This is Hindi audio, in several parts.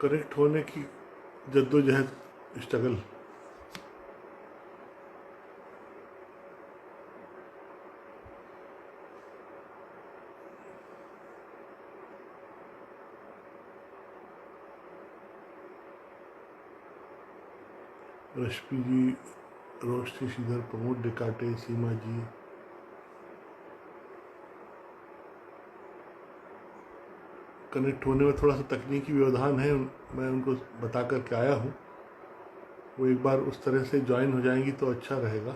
कनेक्ट होने की जद्दोजहद, स्ट्रगल। रश्मि जी, रोशनी श्रीधर, प्रमोद डिकाटे, सीमा जी, कनेक्ट होने में थोड़ा सा तकनीकी व्यवधान है, मैं उनको बता कर के आया हूँ। वो एक बार उस तरह से ज्वाइन हो जाएंगी तो अच्छा रहेगा।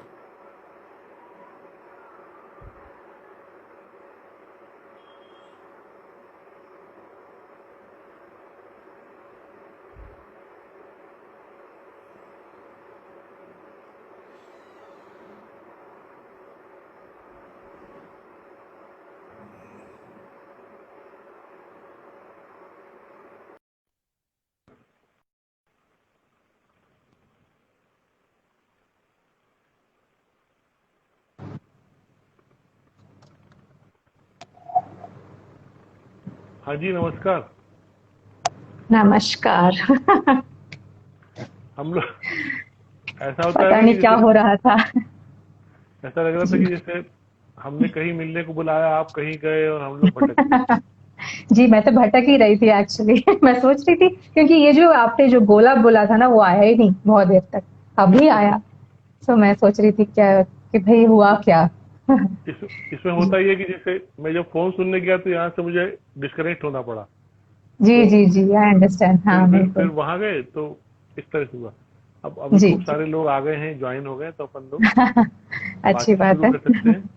हाँ जी, नमस्कार। नमस्कार। हम लोग ऐसा होता है पता ना कि नहीं क्या जैसे हो रहा था। ऐसा लग रहा था जी। कि जैसे हमने कहीं मिलने को बुलाया, आप कहीं गए और हम लोग भटक गए। जी, मैं तो भटक ही रही थी एक्चुअली। मैं सोच रही थी क्योंकि ये जो आपने जो गोला बोला था ना वो आया ही नहीं बहुत देर तक। अभी आया। तो मैं सोच रही थी क्या कि भाई हुआ क्या। इस इसमें होता ही है कि जैसे मैं जब फोन सुनने गया तो यहाँ से मुझे डिस्कनेक्ट होना पड़ा। जी तो जी जी, आई अंडरस्टैंड। हाँ फिर बिल्कुल। वहां गए तो इस तरह से हुआ। अब अभी जी खूब जी। सारे लोग आ गए हैं, ज्वाइन हो गए, तो अपन लोग अच्छी बातचीत बात शुरू है। कर सकते हैं।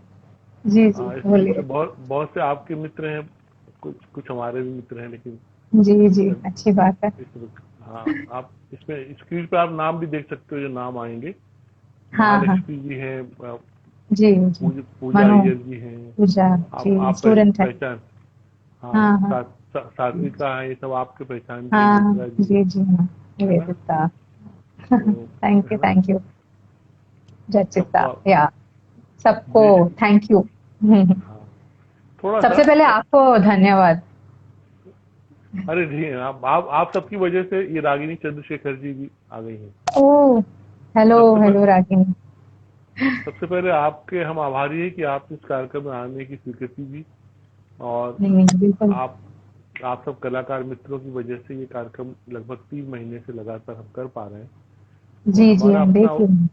जी जी इस बीच बोलिए। में बहुत बहुत से आपके मित्र हैं, कुछ कुछ हमारे भी मित्र हैं, लेकिन जी जी, जब अच्छी बात है। हाँ, आप इसमें स्क्रीन पे आप नाम भी देख सकते हो, जो नाम आएंगे। हाँ हाँ। महालक्ष्मी जी हैं, जी जी। पूजा मनु, अय्यर जी हैं। पूजा। जी आप स्टूडेंट है। पहचान। हाँ, हाँ हाँ। सात्विका है, ये सब आपके पहचान के, हाँ निवेदिता जी, जी जी हाँ। है ना? निवेदिता। तो थैंक यू है ना, थैंक यू। सबको जचिता या सबको जी, थैंक यू। हाँ, थोड़ा सा सबसे पहले आपको धन्यवाद। अरे जी, आप सबकी वजह से ये रागिनी चंद्रशेखर जी भी आ गई हैं। ओह, हेलो सबसे हेलो पहले रागिनी। सबसे पहले आपके हम आभारी हैं कि आप इस कार्यक्रम में आने की स्वीकृति दी। और नहीं नहीं बिल्कुल। आप आप सब कलाकार मित्रों की वजह से ये कार्यक्रम लगभग 3 महीने से लगातार हम कर पा रहे हैं। और जी जी हम देख रही हूँ।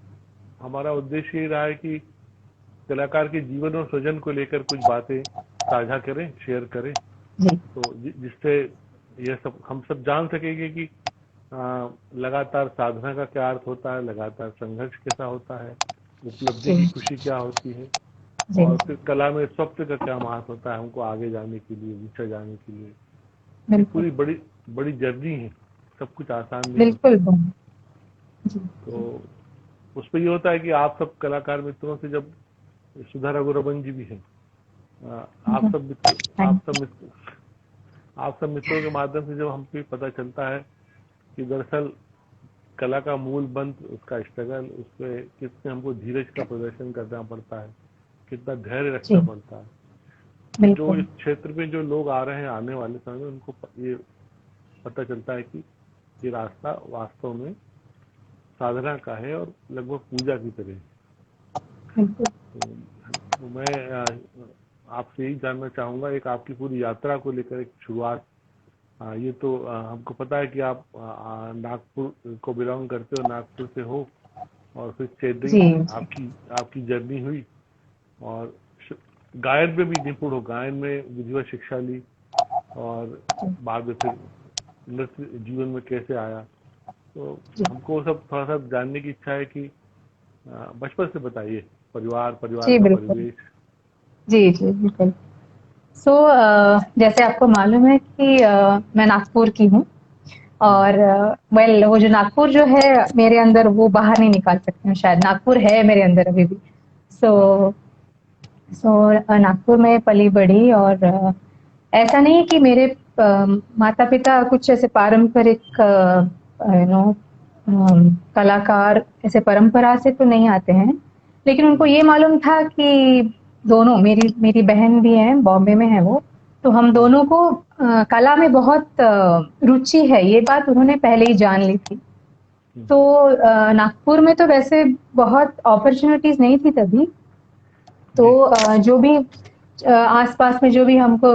हमारा उद्देश्य ये रहा है कि कलाकार के जीवन और सृजन को लेकर कुछ बातें साझा करें, शेयर करें। जी तो जिससे यह सब हम सब जान सकेंगे कि लगातार साधना का क्या अर्थ होता है, लगातार संघर्ष कैसा होता है, उपलब्धि की जी खुशी क्या होती है, जी और फिर कला में स्वप्न का क्या महत्व होता है हमको आगे जाने के लिए, ऊंचा जाने के लिए। ये बिल्कुल पूरी बड़ी बड़ी जर्नी है, सब कुछ आसान नहीं होता। बिल्कुल। जी तो उसमें ये होता है कि आप सब कलाकार मित्रों से, जब सुधा रघुरमन जी भी हैं, आप सब मित्र थैंक आप सब मित्रों के माध्यम से जब हमको पता चलता है कि दरअसल कला का मूल मंत्र, उसका स्ट्रगल, उसमें कितने हमको धीरज का प्रदर्शन करना पड़ता है, कितना धैर्य जी रखना पड़ता है। तो जो बिल्कुल इस क्षेत्र में जो लोग आ रहे हैं आने वाले समय में, उनको ये पता चलता है कि ये रास्ता वास्तव में साधना का है और लगभग पूजा की तरह है। बिल्कुल। तो मैं आपसे यही जानना चाहूंगा, एक आपकी पूरी यात्रा को लेकर एक शुरुआत। ये तो हमको पता है कि आप नागपुर को बिलोंग करते हो, नागपुर से हो, और फिर चेन्नई जी जी आपकी आपकी जर्नी हुई, और गायन में भी निपुण हो, गायन में विधिवत शिक्षा ली, और बाद में फिर नृत्य जीवन में कैसे आया। तो जी हमको सब थोड़ा सा जानने की इच्छा है कि बचपन से बताइए, परिवार जी का बिल्कुल। परिवेश। जी जी बिल्कुल। सो जैसे आपको मालूम है कि मैं नागपुर की हूँ। हम्म, और वेल वो जो नागपुर जो है मेरे अंदर वो बाहर नहीं निकाल सकती हूँ, शायद नागपुर है मेरे अंदर अभी भी। सो हाँ, सो नागपुर में पली बड़ी। और ऐसा नहीं कि मेरे माता पिता कुछ ऐसे पारंपरिक यू नो कलाकार ऐसे परंपरा से तो नहीं आते हैं। लेकिन उनको हम्म, ये मालूम था कि दोनों, मेरी मेरी बहन भी है, बॉम्बे में है वो। तो हम दोनों को कला में बहुत रुचि है, ये बात उन्होंने पहले ही जान ली थी। तो नागपुर में तो वैसे बहुत अपॉर्चुनिटीज नहीं थी तभी, तो जो भी आसपास में जो भी हमको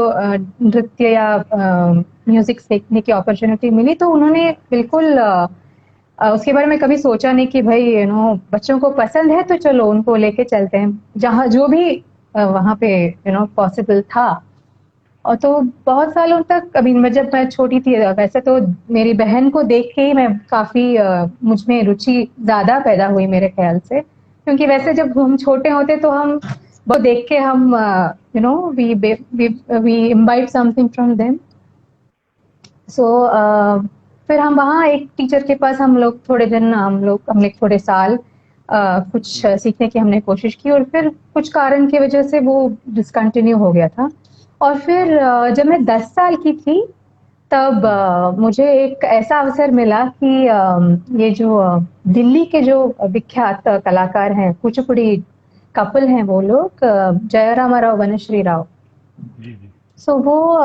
नृत्य या म्यूजिक सीखने की अपॉर्चुनिटी मिली, तो उन्होंने बिल्कुल उसके बारे में कभी सोचा नहीं कि भाई बच्चों को पसंद है तो चलो उनको लेके चलते हैं, जहाँ जो भी वहाँ पे पॉसिबल था। और तो बहुत सालों तक, अभी जब मैं छोटी थी, वैसे तो मेरी बहन को देख के ही मैं काफी मुझ में रुचि ज्यादा पैदा हुई मेरे ख्याल से, क्योंकि वैसे जब हम छोटे होते तो हम बहुत देख के हम we imbibe something from them. So फिर हम वहाँ एक टीचर के पास हम लोग थोड़े दिन, हमने थोड़े साल कुछ सीखने की हमने कोशिश की, और फिर कुछ कारण की वजह से वो डिसकंटिन्यू हो गया था। और फिर जब मैं 10 साल की थी, तब मुझे एक ऐसा अवसर मिला कि ये जो दिल्ली के जो विख्यात कलाकार हैं, कुचिपुड़ी कपल हैं वो लोग, जयराम राव, वनश्री राव, जी जी। सो वो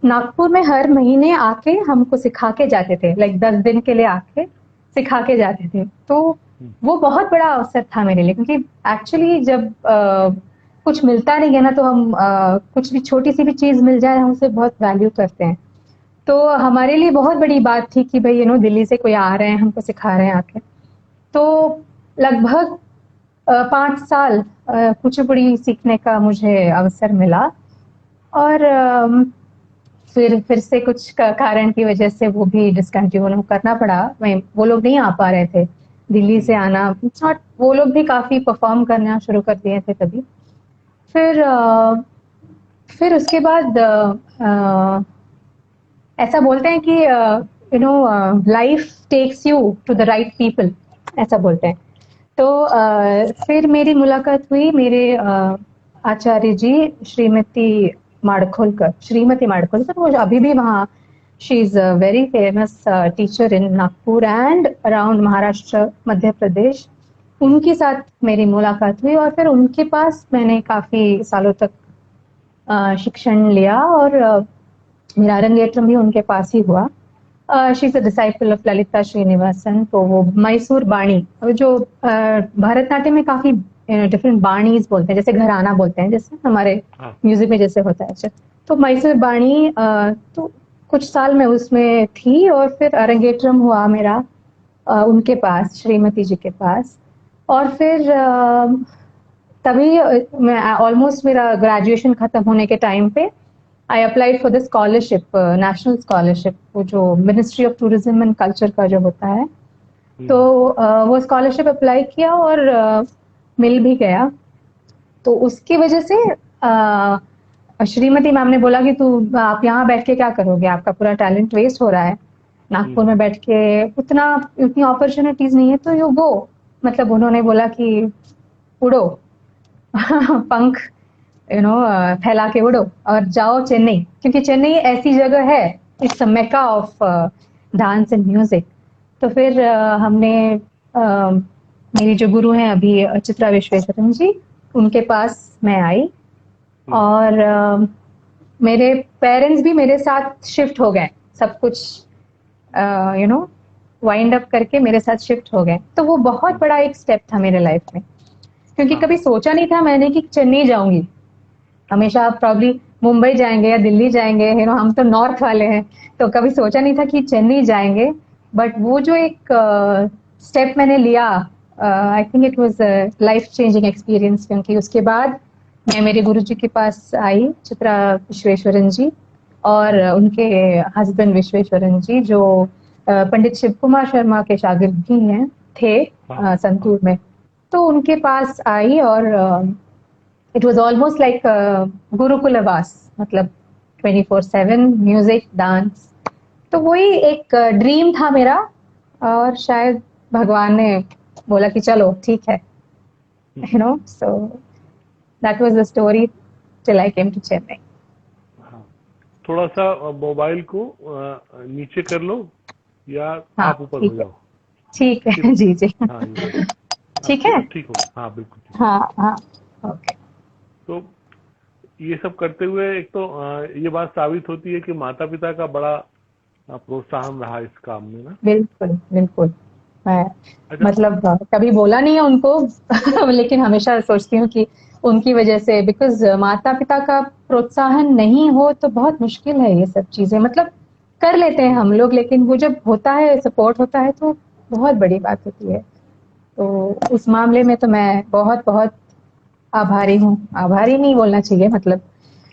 नागपुर में हर महीने आके हमको सिखा के जाते थे, लाइक 10 दिन के लिए आके सिखा के जाते थे। तो वो बहुत बड़ा अवसर था मेरे लिए, क्योंकि एक्चुअली जब कुछ मिलता नहीं है ना, तो हम कुछ भी छोटी सी भी चीज मिल जाए हम उसे बहुत वैल्यू करते हैं। तो हमारे लिए बहुत बड़ी बात थी कि भाई दिल्ली से कोई आ रहे हैं, हमको सिखा रहे हैं आके। तो लगभग 5 साल कुचिपुड़ी सीखने का मुझे अवसर मिला, और फिर से कुछ कारण की वजह से वो भी डिसकंटिन्यू करना पड़ा। वो लोग नहीं आ पा रहे थे दिल्ली से आना, नॉट, वो लोग भी काफी परफॉर्म करना शुरू कर दिए थे तभी। फिर उसके बाद ऐसा बोलते हैं कि life takes you to the right people, ऐसा बोलते हैं। तो फिर मेरी मुलाकात हुई मेरे आचार्य जी, श्रीमती माड़खोलकर, वो अभी भी वहाँ, she is a very famous teacher in Nagpur and around Maharashtra, Madhya Pradesh. उनके साथ मेरी मुलाकात हुई, और फिर उनके पास मैंने काफी सालों तक शिक्षण लिया, और मेरा अरंगेट्रम भी उनके पास ही हुआ। She is a disciple of Lalita Srinivasan. तो वो मैसूर बाणी, जो भरतनाट्यम में काफी डिफरेंट बाणीज बोलते हैं, जैसे घराना बोलते हैं, जैसे हमारे म्यूजिक में जैसे होता है। तो मैसूर बाणी, तो कुछ साल मैं उसमें थी, और फिर अरंगेट्रम हुआ मेरा उनके पास, श्रीमती जी के पास। और फिर तभी मैं ऑलमोस्ट मेरा ग्रेजुएशन खत्म होने के टाइम पे I applied for the scholarship, national scholarship, वो जो ministry of tourism and culture का जो होता है। तो वो स्कॉलरशिप अप्लाई किया, और मिल भी गया। तो उसकी वजह से श्रीमती मैम ने बोला कि आप यहाँ बैठ के क्या करोगे, आपका पूरा टैलेंट वेस्ट हो रहा है, नागपुर में बैठ के उतनी अपॉर्चुनिटीज नहीं है, तो यू गो, मतलब उन्होंने बोला कि उड़ो पंख फैला के उड़ो और जाओ चेन्नई, क्योंकि चेन्नई ऐसी जगह है, it's a Mecca of dance and music. तो फिर हमने मेरी जो गुरु हैं अभी, चित्रा विश्वेश्वरन जी, उनके पास मैं आई, और मेरे पेरेंट्स भी मेरे साथ शिफ्ट हो गए, सब कुछ वाइंड अप करके मेरे साथ शिफ्ट हो गए। तो वो बहुत बड़ा एक स्टेप था मेरे लाइफ में, क्योंकि कभी सोचा नहीं था मैंने कि चेन्नई जाऊंगी। हमेशा आप प्रॉब्ली मुंबई जाएंगे या दिल्ली जाएंगे, हम तो नॉर्थ वाले हैं, तो कभी सोचा नहीं था कि चेन्नई जाएंगे। बट वो जो एक स्टेप मैंने लिया, I think it was life changing experience, क्योंकि उसके बाद मैं मेरे गुरु जी के पास आई, चित्रा विश्वेश्वरन जी, और उनके हस्बैंड विश्वेश्वरन जी, जो पंडित शिव कुमार शर्मा के शागिर्द भी हैं, थे संतूर में। तो उनके पास आई, और इट वॉज ऑलमोस्ट लाइक गुरुकुलवास, मतलब 24/7 म्यूजिक, डांस। तो वही एक ड्रीम था मेरा, और शायद भगवान ने बोला कि चलो ठीक है, so that was the story till I came to Chennai. थोड़ा सा मोबाइल को नीचे कर लो, या आप ऊपर हो जाओ। ठीक है जी जी, ठीक है, ठीक हो, हाँ बिल्कुल ठीक। हाँ हाँ, ओके। तो ये सब करते हुए एक तो ये बात साबित होती है कि माता पिता का बड़ा प्रोत्साहन रहा इस काम में ना। बिल्कुल बिल्कुल। मैं अच्छा। मतलब कभी बोला नहीं है उनको लेकिन हमेशा सोचती हूँ कि उनकी वजह से, बिकॉज माता पिता का प्रोत्साहन नहीं हो तो बहुत मुश्किल है ये सब चीजें। मतलब कर लेते हैं हम लोग, लेकिन वो जब होता है, सपोर्ट होता है, तो बहुत बड़ी बात होती है। तो उस मामले में तो मैं बहुत बहुत आभारी हूँ। आभारी नहीं बोलना चाहिए मतलब,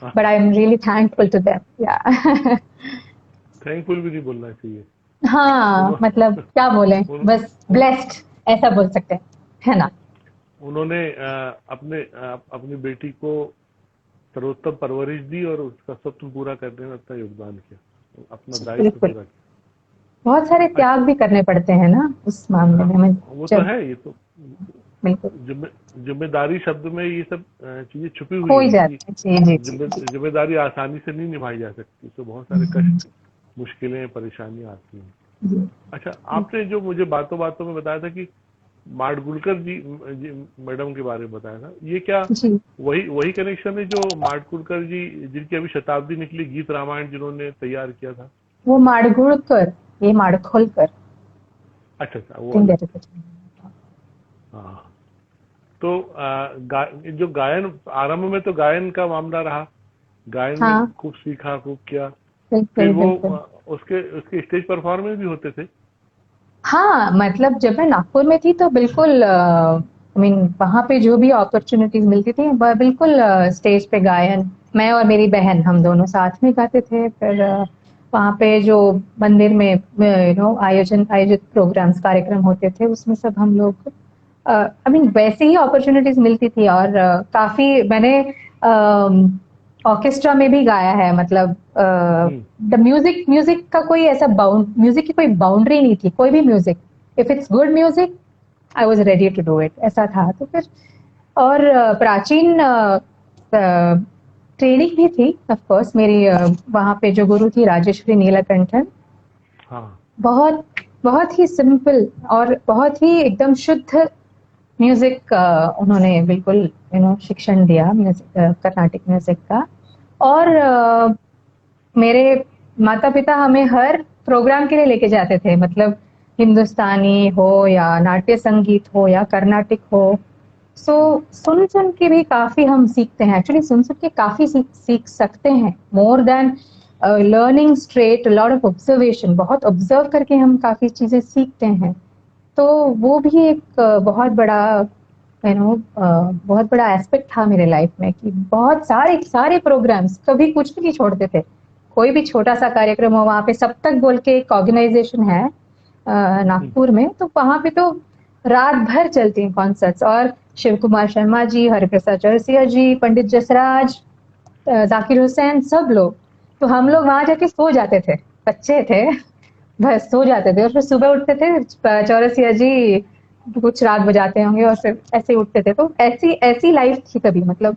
but I am really thankful to them या थैंकफुल भी नहीं बोलना चाहिए। हाँ मतलब उन्होंने क्या बोले, बस ब्लेस्ड ऐसा बोल सकते हैं, है ना। उन्होंने अपनी बेटी को सर्वोत्तम परवरिश दी और उसका स्वप्न पूरा करने में अपना योगदान किया, अपना दायित्व बिल्कुल। पूरा किया। बहुत सारे त्याग अच्छा। भी करने पड़ते हैं ना उस मामले हाँ, में। मैं वो तो जब है। ये तो बिल्कुल जिम्मेदारी शब्द में ये सब चीजें छुपी हुई खो ही हैं कि जाते हैं। जी जी जी जी। जिम्मेदारी आसानी से नहीं निभाई जा सकती, तो बहुत सारे हम्म, कष्ट, मुश्किलें, परेशानियां आती हैं। जी अच्छा, आपने जो मुझे बातों बातों में बताया था कि माडगुलकर जी मैडम के बारे में बताया था, ये क्या जी। वही वही कनेक्शन है जो माडगुलकर जी जिनकी अभी शताब्दी निकली, गीत रामायण जिन्होंने तैयार किया था? वो माड़गुड़कर, ये माड़खोलकर। अच्छा अच्छा, वो थिंक अलग दैट थे। इज। हाँ। तो जो गायन, आरंभ में तो गायन का मामला रहा, गायन में हाँ खूब सीखा, खूब किया। फिर बिल्कुल वो बिल्कुल। उसके उसके स्टेज परफॉर्मेंस भी होते थे। हाँ मतलब जब मैं नागपुर में थी तो बिल्कुल आई मीन वहाँ पे जो भी अपॉर्चुनिटीज मिलती थी वह बिल्कुल स्टेज पे गायन, मैं और मेरी बहन हम दोनों साथ में गाते थे। फिर वहाँ पे जो मंदिर में आयोजित प्रोग्राम्स कार्यक्रम होते थे उसमें सब हम लोग आई मीन वैसे ही अपॉर्चुनिटीज मिलती थी। और काफी मैंने ऑर्केस्ट्रा में भी गाया है। मतलब हम्म। द म्यूजिक म्यूजिक का कोई ऐसा बाउंड म्यूजिक की कोई बाउंड्री नहीं थी। कोई भी music, if it's good music I was ready to do it, ऐसा था। तो फिर और प्राचीन ट्रेनिंग भी थी ऑफ कोर्स मेरी। वहाँ पे जो गुरु थी राजेश्वरी नीलकंठन, हाँ। बहुत बहुत ही सिंपल और बहुत ही एकदम शुद्ध म्यूजिक उन्होंने बिल्कुल शिक्षण दिया म्यूजिक, कर्नाटिक म्यूजिक का। और मेरे माता पिता हमें हर प्रोग्राम के लिए लेके जाते थे। मतलब हिंदुस्तानी हो या नाट्य संगीत हो या कर्नाटिक हो। सो सुन सुन के भी काफी हम सीखते हैं। एक्चुअली सुन सुन के काफी सीख सकते हैं, more than learning straight, lot of observation. बहुत ऑब्जर्व करके हम काफी चीजें सीखते हैं। तो वो भी एक बहुत बड़ा बहुत बड़ा एस्पेक्ट था मेरे लाइफ में कि बहुत सारे सारे प्रोग्राम्स, कभी कुछ भी नहीं छोड़ते थे। कोई भी छोटा सा कार्यक्रम हो, वहाँ पे सप्तक बोल के एक ऑर्गेनाइजेशन है हम्म। नागपुर में, तो वहाँ पे तो रात भर चलती हैं कॉन्सर्ट्स। और शिव कुमार शर्मा जी, हरिप्रसाद चौरसिया जी, पंडित जसराज, जाकिर हुसैन, सब लोग। तो हम लोग वहां जाके सो जाते थे, बच्चे थे, बस सो जाते थे। और फिर सुबह उठते थे, चौरसिया जी कुछ राग बजाते होंगे और फिर ऐसे उठते थे। तो ऐसी ऐसी लाइफ थी कभी। मतलब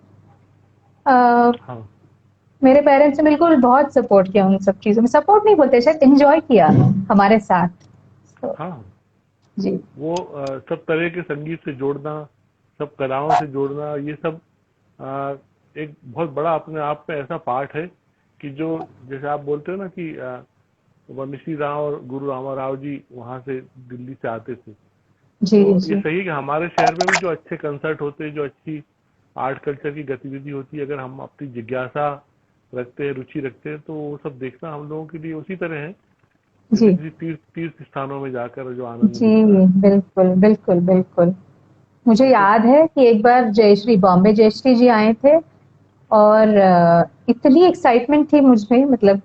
आ, हाँ। मेरे पेरेंट्स ने बिल्कुल बहुत सपोर्ट किया उन सब चीजों में। सपोर्ट नहीं बोलते, शायद एंजॉय किया हमारे साथ। तो हाँ, जी वो सब तरह के संगीत से जोड़ना, सब कलाओं से जोड़ना, ये सब अ, एक बहुत बड़ा अपने आप में ऐसा पार्ट है कि जो, जैसे आप बोलते हो ना कि वंशी राव और गुरु रामा राव जी वहाँ से दिल्ली से आते थे, जी तो ये जी सही है कि हमारे शहर में भी जो अच्छे कंसर्ट होते हैं, जो अच्छी आर्ट कल्चर की गतिविधि होती है, अगर हम अपनी जिज्ञासा रखते हैं, रुचि रखते हैं, तो वो सब देखना हम लोगों के लिए उसी तरह है जैसे जी किसी तीर्थ तीर्थ स्थानों में जाकर जो आनंद जी। मिलता है। बिल्कुल बिल्कुल बिल्कुल। मुझे तो याद है कि एक बार जयश्री, बॉम्बे जयश्री जी आए थे। और इतनी एक्साइटमेंट थी मुझे। मतलब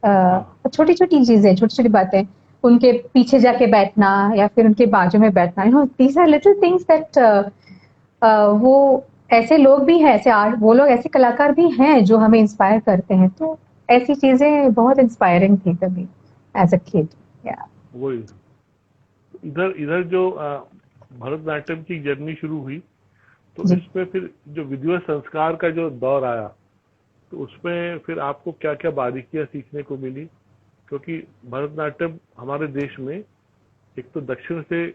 हाँ। छोटी छोटी चीजें, छोटी छोटी बातें, उनके पीछे जाके बैठना या फिर उनके बाजू में बैठना, these are little things that वो ऐसे लोग भी हैं, ऐसे आर्ट, वो लोग ऐसे कलाकार भी हैं जो हमें इंस्पायर करते हैं। तो ऐसी चीजें बहुत इंस्पायरिंग थी कभी एज अ किड या। वही, इधर इधर जो भरतनाट्यम की जर्नी शुरू हुई, तो जी इसमें फिर जो विधिवत संस्कार का जो दौर आया, तो उसमें फिर आपको क्या क्या बारीकियां सीखने को मिली? क्योंकि भरतनाट्यम हमारे देश में एक तो दक्षिण से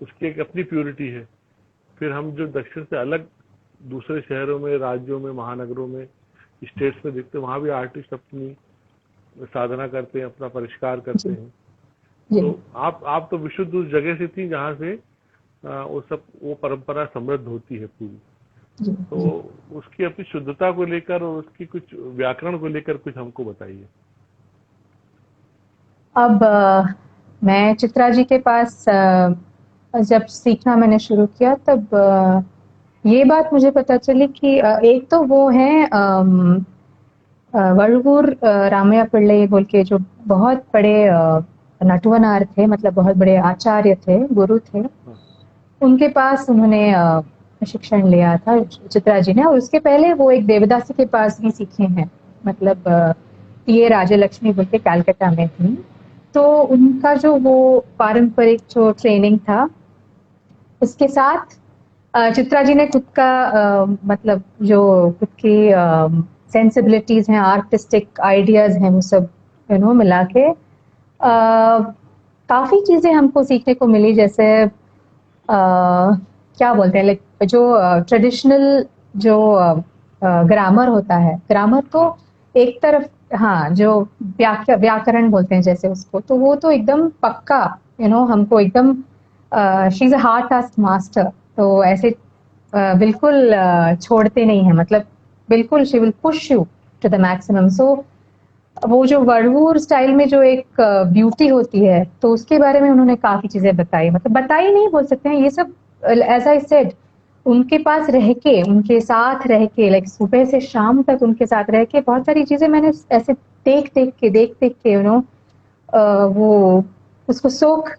उसकी एक अपनी प्योरिटी है, फिर हम जो दक्षिण से अलग दूसरे शहरों में, राज्यों में, महानगरों में, स्टेट्स में देखते हैं, वहाँ भी आर्टिस्ट अपनी साधना करते हैं, अपना परिष्कार करते जी हैं। जी तो आप तो विशुद्ध उस जगह से थी जहाँ से वो परंपरा समृद्ध होती है पूरी। जी तो जी। उसकी अपनी शुद्धता को लेकर और उसकी कुछ व्याकरण को लेकर कुछ हमको बताइए। अब मैं चित्रा जी के पास जब सीखना मैंने शुरू किया तब ये बात मुझे पता चली कि एक तो वो है वड़वूर रामैया पिल्लई बोल के, जो बहुत बड़े नटवनार थे, मतलब बहुत बड़े आचार्य थे, गुरु थे। हाँ। उनके पास उन्होंने शिक्षण लिया था चित्रा जी ने, और उसके पहले वो एक देवदासी के पास भी सीखे हैं, मतलब टीए राजलक्ष्मी बोल के कलकत्ता में थी। तो उनका जो वो पारंपरिक जो ट्रेनिंग था, उसके साथ चित्रा जी ने खुद का मतलब जो खुद की सेंसिबिलिटीज हैं, आर्टिस्टिक आइडियाज हैं, वो सब मिला के काफी चीजें हमको सीखने को मिली। जैसे क्या बोलते हैं, लाइक जो ट्रेडिशनल जो ग्रामर होता है, ग्रामर तो हाँ। एक तरफ, हाँ, जो व्याकरण बोलते हैं जैसे उसको, तो वो तो एकदम पक्का, हमको एकदम, she is a hard task master. तो ऐसे बिल्कुल छोड़ते नहीं है, मतलब बिल्कुल she will push you to the maximum. So वो जो वड़वूर स्टाइल में जो एक ब्यूटी होती है, तो उसके बारे में उन्होंने काफी चीजें बताई, मतलब बताई नहीं बोल सकते हैं, ये सब एज आई सेड, उनके पास रह के, उनके साथ रह के, लाइक सुबह से शाम तक उनके साथ रह के बहुत सारी चीजें मैंने ऐसे देख देख के वो उसको सोख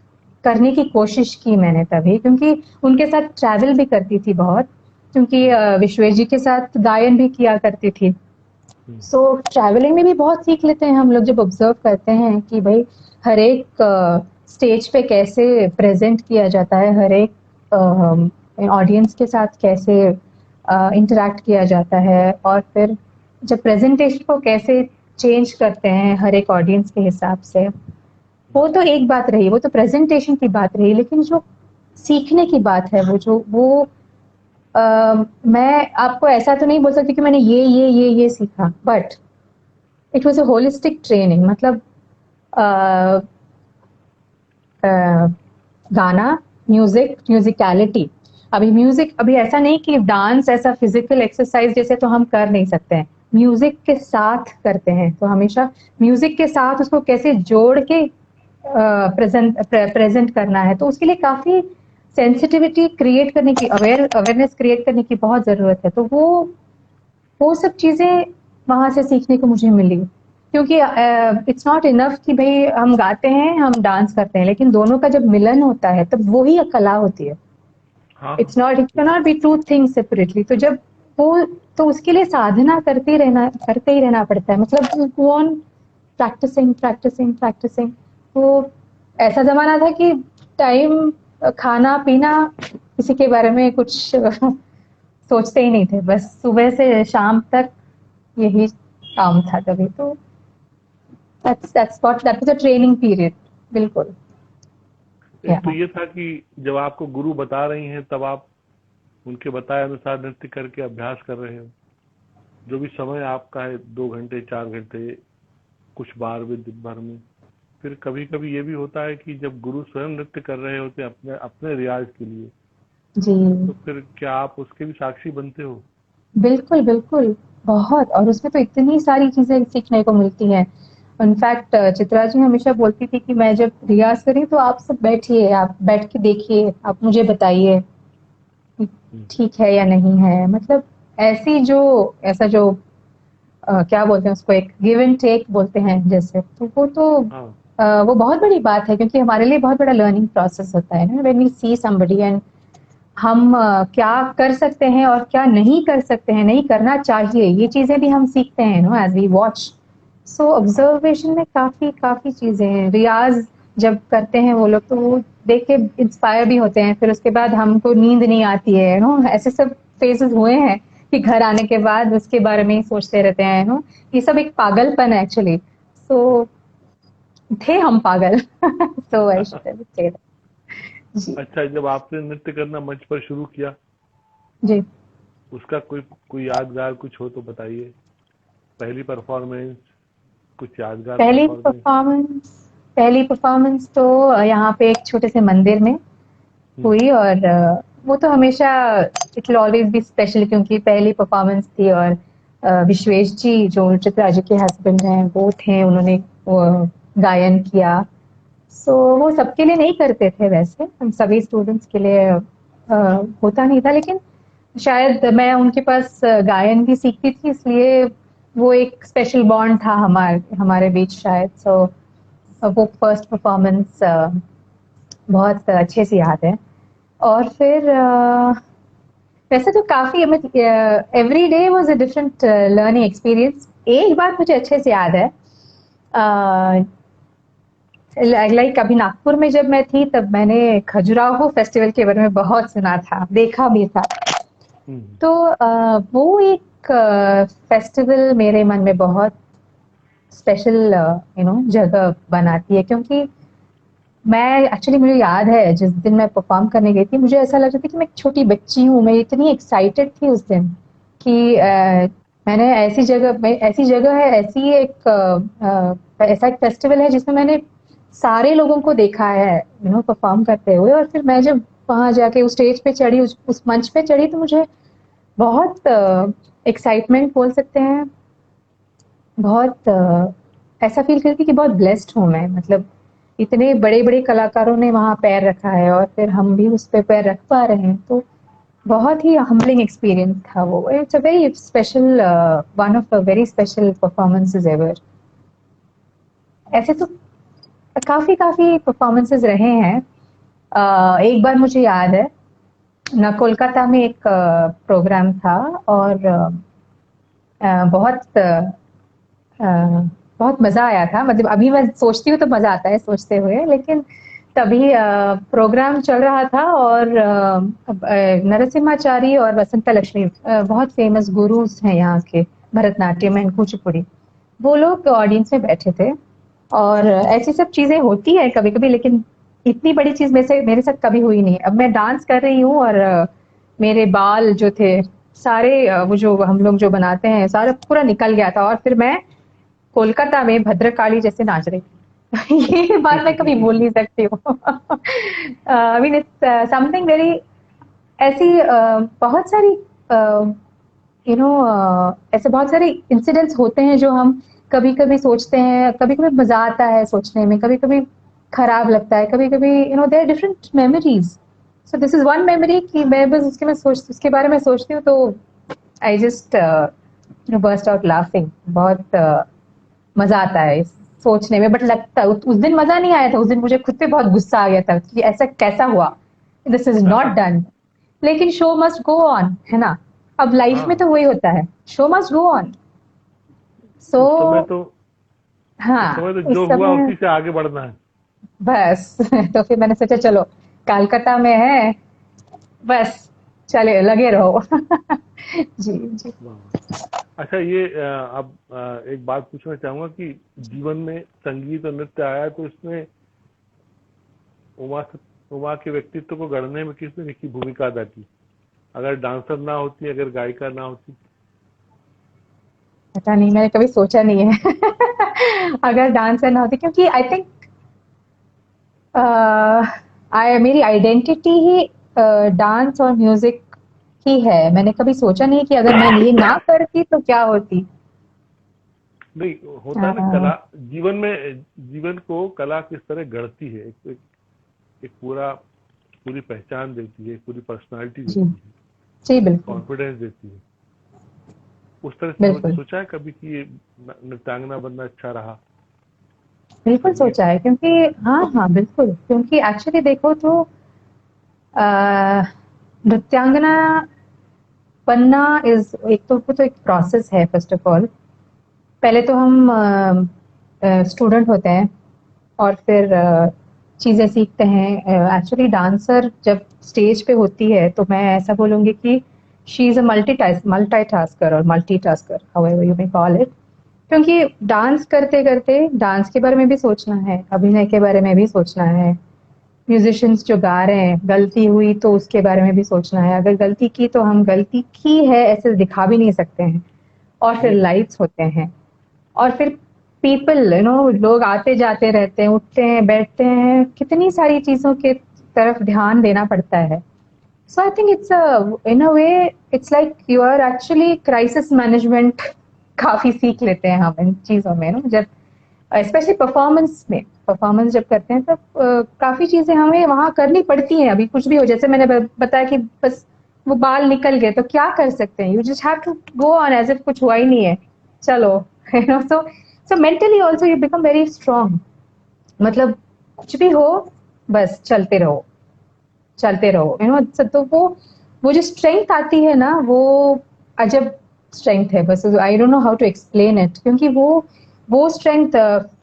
करने की कोशिश की मैंने तभी, क्योंकि उनके साथ ट्रैवल भी करती थी बहुत, क्योंकि विश्वेश जी के साथ गायन भी किया करती थी। सो ट्रैवलिंग में भी बहुत सीख लेते हैं हम लोग, जब ऑब्जर्व करते हैं कि भाई हर एक स्टेज पे कैसे प्रेजेंट किया जाता है, हर एक ऑडियंस के साथ कैसे इंटरेक्ट किया जाता है, और फिर जब प्रेजेंटेशन को कैसे चेंज करते हैं हर एक ऑडियंस के हिसाब से। वो तो एक बात रही, वो तो प्रेजेंटेशन की बात रही, लेकिन जो सीखने की बात है, वो जो वो मैं आपको ऐसा तो नहीं बोल सकती कि मैंने ये सीखा, but it was a holistic training. मतलब अ, अ, गाना, म्यूजिक, म्यूजिकलिटी। अभी म्यूजिक, अभी ऐसा नहीं कि डांस ऐसा फिजिकल एक्सरसाइज जैसे तो हम कर नहीं सकते हैं, म्यूजिक के साथ करते हैं, तो हमेशा म्यूजिक के साथ उसको कैसे जोड़ के प्रेजेंट करना है, तो उसके लिए काफी सेंसिटिविटी क्रिएट करने की, अवेयरनेस क्रिएट करने की बहुत जरूरत है। तो वो सब चीजें वहां से सीखने को मुझे मिली, क्योंकि इट्स नॉट इनफ कि भाई हम गाते हैं, हम डांस करते हैं, लेकिन दोनों का जब मिलन होता है तब वही कला होती है। हाँ। हाँ। It's not, it can not be two things separately. तो जब वो, तो उसके लिए साधना करते ही रहना पड़ता है, मतलब go on practising practising practising. तो ऐसा जमाना था कि टाइम, खाना पीना, किसी के बारे में कुछ सोचते ही नहीं थे, बस सुबह से शाम तक यही काम था तभी। तो that was a training period, बिल्कुल। एक तो या ये था कि जब आपको गुरु बता रही हैं तब आप उनके बताए अनुसार नृत्य करके अभ्यास कर रहे हो। जो भी समय आपका है, 2 घंटे 4 घंटे, कुछ बार भी दिन भर में। फिर कभी कभी ये भी होता है कि जब गुरु स्वयं नृत्य कर रहे होते हैं अपने अपने रियाज के लिए, जी, तो फिर क्या आप उसके भी साक्षी बनते हो? बिल्कुल बिल्कुल, बहुत। और उसमें तो इतनी सारी चीजें सीखने को मिलती हैं। इनफैक्ट चित्रा जी हमेशा बोलती थी कि मैं जब रियाज करी तो आप सब बैठिए, आप बैठ के देखिए, आप मुझे बताइए कि ठीक है या नहीं है, मतलब ऐसी जो, ऐसा जो क्या बोलते हैं उसको, एक गिव एंड टेक बोलते हैं जैसे, तो वो तो हाँ। वो बहुत बड़ी बात है, क्योंकि हमारे लिए बहुत बड़ा लर्निंग प्रोसेस होता है ना, when we see somebody, and हम क्या कर सकते हैं और क्या नहीं कर सकते हैं, नहीं करना चाहिए, ये चीजें भी हम सीखते हैं नो एज वी वॉच। सो हाँ। ऑब्जर्वेशन में काफी काफी चीजें हैं। रियाज जब करते हैं वो लोग, तो वो देख के इंस्पायर भी होते हैं, फिर उसके बाद हमको नींद नहीं आती है, नो ऐसे सब फेजेस हुए हैं कि घर आने के बाद उसके बारे में ही सोचते रहते हैं, नो ये सब एक पागलपन है एक्चुअली। सो थे हम पागल। सो आई शुड से जी अच्छा, जब आपने नृत्य करना मंच पर शुरू किया जी उसका कोई कोई यादगार कुछ हो तो बताइए। पहली परफॉर्मेंस, कुछ यादगार पहली परफॉर्मेंस। परफॉर्मेंस पहली परफॉर्मेंस तो यहाँ पे एक छोटे से मंदिर में हम्म। हुई, और वो तो हमेशा it will always be special, क्योंकि पहली परफॉर्मेंस थी। और विश्वेश जी जो चित्रा जी के हस्बैंड हैं वो थे, उन्होंने गायन किया। सो वो सबके लिए नहीं करते थे, वैसे हम सभी स्टूडेंट्स के लिए होता नहीं था, लेकिन शायद मैं उनके पास गायन भी सीखती थी, इसलिए वो एक स्पेशल बॉन्ड था हमारे हमारे बीच शायद। सो वो फर्स्ट परफॉर्मेंस बहुत अच्छे से याद है। और फिर वैसे तो काफी every day was a different learning experience. एक बात मुझे अच्छे से याद है, लाइक अभी नागपुर में जब मैं थी तब मैंने खजुराहो फेस्टिवल के बारे में बहुत सुना था, देखा भी था। हम्म। तो वो एक फेस्टिवल मेरे मन में बहुत स्पेशल जगह बनाती है, क्योंकि मैं एक्चुअली, मुझे याद है जिस दिन मैं परफॉर्म करने गई थी, मुझे ऐसा लग रहा था कि मैं एक छोटी बच्ची हूँ। मैं इतनी एक्साइटेड थी उस दिन कि मैंने ऐसी जगह है, ऐसी एक ऐसा एक फेस्टिवल है जिसमें मैंने सारे लोगों को देखा है परफॉर्म करते हुए। और फिर मैं जब वहां जाके उस स्टेज पे चढ़ी, उस मंच पे चढ़ी, तो मुझे बहुत एक्साइटमेंट बोल सकते हैं, बहुत ऐसा फील करती कि बहुत ब्लेस्ड हूँ मैं। मतलब इतने बड़े बड़े कलाकारों ने वहां पैर रखा है और फिर हम भी उस पे पैर रख पा रहे हैं, तो बहुत ही हम्बलिंग एक्सपीरियंस था वो। It's a very special, one of a very special performances ever. ऐसे तो काफी काफी परफॉर्मेंसेस रहे हैं। एक बार मुझे याद है ना, कोलकाता में एक प्रोग्राम था, और बहुत बहुत मजा आया था। मतलब अभी मैं सोचती हूँ तो मजा आता है सोचते हुए, लेकिन तभी प्रोग्राम चल रहा था, और नरसिम्हाचारी और वसंत लक्ष्मी बहुत फेमस गुरुज हैं यहाँ के भरतनाट्यम एंड कुचिपुड़ी, वो लोग ऑडियंस में बैठे थे। और ऐसी सब चीजें होती है कभी कभी, लेकिन इतनी बड़ी चीज मेरे साथ कभी हुई नहीं। अब मैं डांस कर रही हूँ, और मेरे बाल जो थे सारे वो जो हम लोग जो बनाते हैं सारा पूरा निकल गया था, और फिर मैं कोलकाता में भद्रकाली जैसे नाच रही थी। ये बात मैं कभी भूल नहीं सकती हूँ। I mean it's something very, ऐसी बहुत सारी ऐसे बहुत सारे इंसिडेंट्स होते हैं जो हम कभी कभी सोचते हैं, कभी कभी मजा आता है सोचने में, कभी कभी खराब लगता है, कभी कभी there are different memories. So this is one memory कि मैं बस उसके बारे में सोचती हूँ तो I just burst out laughing. बहुत मजा आता है इस सोचने में, बट लगता उस दिन मजा नहीं आया था। उस दिन मुझे खुद पे बहुत गुस्सा आ गया था कि ऐसा कैसा हुआ, दिस इज नॉट हाँ। डन। लेकिन शो मस्ट गो ऑन, है ना। अब लाइफ में हाँ। तो वही होता है, शो मस्ट गो ऑन। सो उस समय तो उस हाँ, समय तो उस जो हुआ समय उसी से आगे बढ़ना है। बस तो फिर मैंने सोचा चलो कोलकाता में है, बस चले लगे रहो। जी जी। वाह वाह। अच्छा, ये अब एक बात पूछना चाहूंगा कि जीवन में संगीत और नृत्य आया तो इसमें उमा उमा के व्यक्तित्व को गढ़ने में किसने की भूमिका अदा की? अगर डांसर ना होती, अगर गायिका ना होती? पता नहीं, मैंने कभी सोचा नहीं है। अगर डांसर ना होती, क्योंकि आई थिंक मेरी आइडेंटिटी ही डांस और म्यूजिक ही है। मैंने कभी सोचा नहीं कि अगर मैं ये ना करती तो क्या होती। नहीं, होता है ना, अ, कला जीवन में जीवन को कला किस तरह गढ़ती है, एक पूरी पहचान देती है, पूरी पर्सनालिटी जी देती है, जी, बिल्कुल कॉन्फिडेंस देती है। उस तरह से बिल्कुल सोचा है कभी कि ये नृत्यांगना बनना अच्छा रहा? बिल्कुल संगीत। सोचा है, क्योंकि हाँ हाँ बिल्कुल, क्योंकि एक्चुअली देखो तो नृत्यांगना बनना इज एक तो वो तो एक प्रोसेस है। फर्स्ट ऑफ ऑल पहले तो हम स्टूडेंट होते हैं, और फिर चीजें सीखते हैं। एक्चुअली डांसर जब स्टेज पे होती है तो मैं ऐसा बोलूंगी कि शी इज अ मल्टीटास्कर और multitasker, however you may call it. क्योंकि डांस करते करते डांस के बारे में भी सोचना है, अभिनय के बारे में भी सोचना है, म्यूजिशियंस जो गा रहे हैं, गलती हुई तो उसके बारे में भी सोचना है, अगर गलती की तो हम गलती की है ऐसे दिखा भी नहीं सकते हैं। और फिर लाइट्स होते हैं, और फिर पीपल लोग आते जाते रहते हैं, उठते हैं बैठते हैं, कितनी सारी चीजों के तरफ ध्यान देना पड़ता है। So I think it's in a way it's like you are actually crisis management काफी सीख लेते हैं हम इन चीजों में जब स्पेशली परफॉर्मेंस जब करते हैं तब काफी चीजें हमें वहां करनी पड़ती हैं। अभी कुछ भी हो, जैसे मैंने बताया कि बस वो बाल निकल गए तो क्या कर सकते हैं, you just have to go on as if कुछ हुआ ही नहीं है, चलो। So mentally also you become very strong, मतलब कुछ भी हो बस चलते रहो चलते रहो, तो वो जो स्ट्रेंथ आती है ना, वो अजब स्ट्रेंथ है, बस I don't know how to explain it, क्योंकि वो strength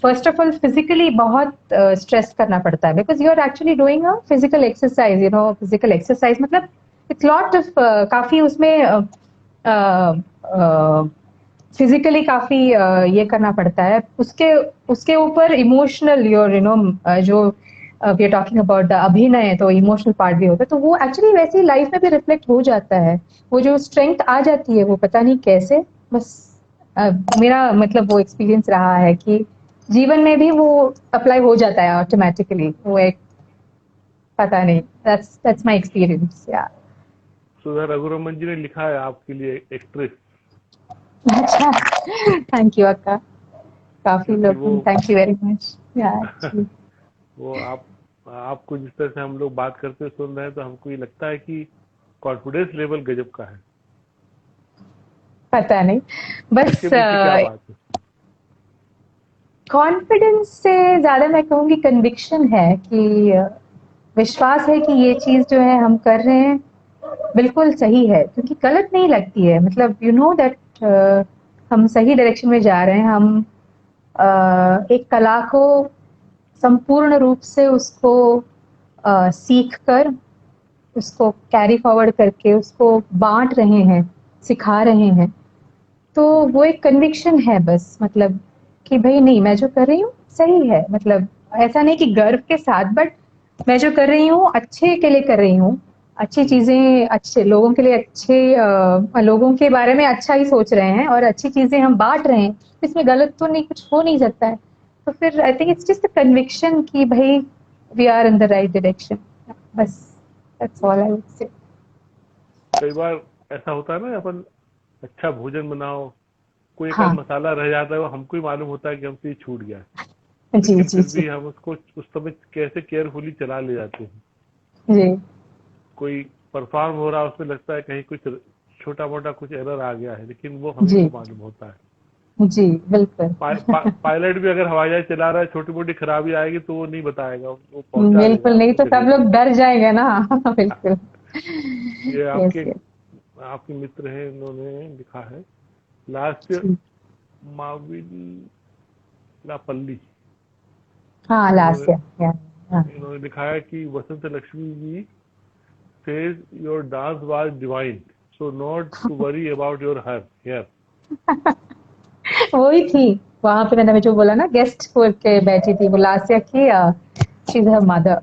first of all physically बहुत स्ट्रेस करना पड़ता है, because you are actually doing a physical exercise, physical exercise मतलब इट्स लॉट ऑफ काफी उसमें फिजिकली काफी ये करना पड़ता है, उसके उसके ऊपर इमोशनल योर जो we are talking about the अभिनय, तो इमोशनल पार्ट भी होता है, तो वो एक्चुअली वैसे लाइफ में भी रिफ्लेक्ट हो जाता है, वो जो स्ट्रेंथ आ जाती है वो पता नहीं कैसे, बस मेरा मतलब वो एक्सपीरियंस रहा है कि जीवन में भी वो अप्लाई हो जाता है ऑटोमेटिकली, वो एक पता नहीं, दैट्स माय एक्सपीरियंस या। सुधा रघुरमन जी ने लिखा है आपके लिए एक्ट्रेस। अच्छा, थैंक यू अक्का, काफी क्योंकि वो लोग, थैंक यू वेरी मच या। वो आपको जिस तरह से हम लोग बात करते सुन रहे हैं, तो हमको ये लगता है कि कॉन्फिडेंस लेवल गजब का है। पता नहीं, बस इसके पीछे क्या बात है? कॉन्फिडेंस से ज्यादा मैं कहूंगी कन्विक्शन है, कि विश्वास है कि ये चीज जो है हम कर रहे हैं बिल्कुल सही है, क्योंकि गलत नहीं लगती है, मतलब यू नो दैट हम सही डायरेक्शन में जा रहे हैं, हम एक कला को संपूर्ण रूप से उसको सीख कर, उसको कैरी फॉरवर्ड करके उसको बांट रहे हैं, सिखा रहे हैं, तो वो एक कन्विक्शन है बस, मतलब कि भाई नहीं, मैं जो कर रही हूँ सही है, मतलब ऐसा नहीं कि गर्व के साथ, बट मैं जो कर रही हूँ अच्छे के लिए कर रही हूँ, अच्छी चीजें अच्छे लोगों के लिए, अच्छे लोगों के बारे में अच्छा ही सोच रहे हैं और अच्छी चीजें हम बांट रहे हैं, इसमें गलत तो नहीं, कुछ हो नहीं सकता है, तो फिर I think it's just conviction कि भाई we are in the right direction, बस that's all I would say. कई बार ऐसा होता है ना, अपन अच्छा भोजन बनाओ, कोई एक हाँ मसाला रह जाता है, वो हमको ही मालूम होता है कि हमसे ये छूट गया है, जी लेकिन जी फिर जी भी हम उसको उस समय कैसे केयरफुली चला ले जाते हैं। जी कोई परफॉर्म हो रहा है, उसमें लगता है कहीं कुछ छोटा मोटा कुछ एरर आ गया है, लेकिन वो हम ही जी को मालूम होता है। जी बिल्कुल। पायलट भी अगर हवाई जहाज चला रहा है, छोटी मोटी खराबी आएगी तो वो नहीं बताएगा, वो पहुंचा देगा बिल्कुल, नहीं आपको तो सब जगह लोग डर जाएंगे ना। पे। बिल्कुल। ये यस आपके यस। आपके मित्र हैं, इन्होंने लिखा है लास्ट माविलापल्ली। हाँ इन्होंने लास्ट ईयर। हाँ। इन्होंने लिखा है कि वसंत लक्ष्मी जी says your dance was divine, so not to worry about your hair. वही थी, वहां पे मैंने जो बोला ना, गेस्ट होकर के बैठी थी वो लास्ट ईयर की, she is her mother,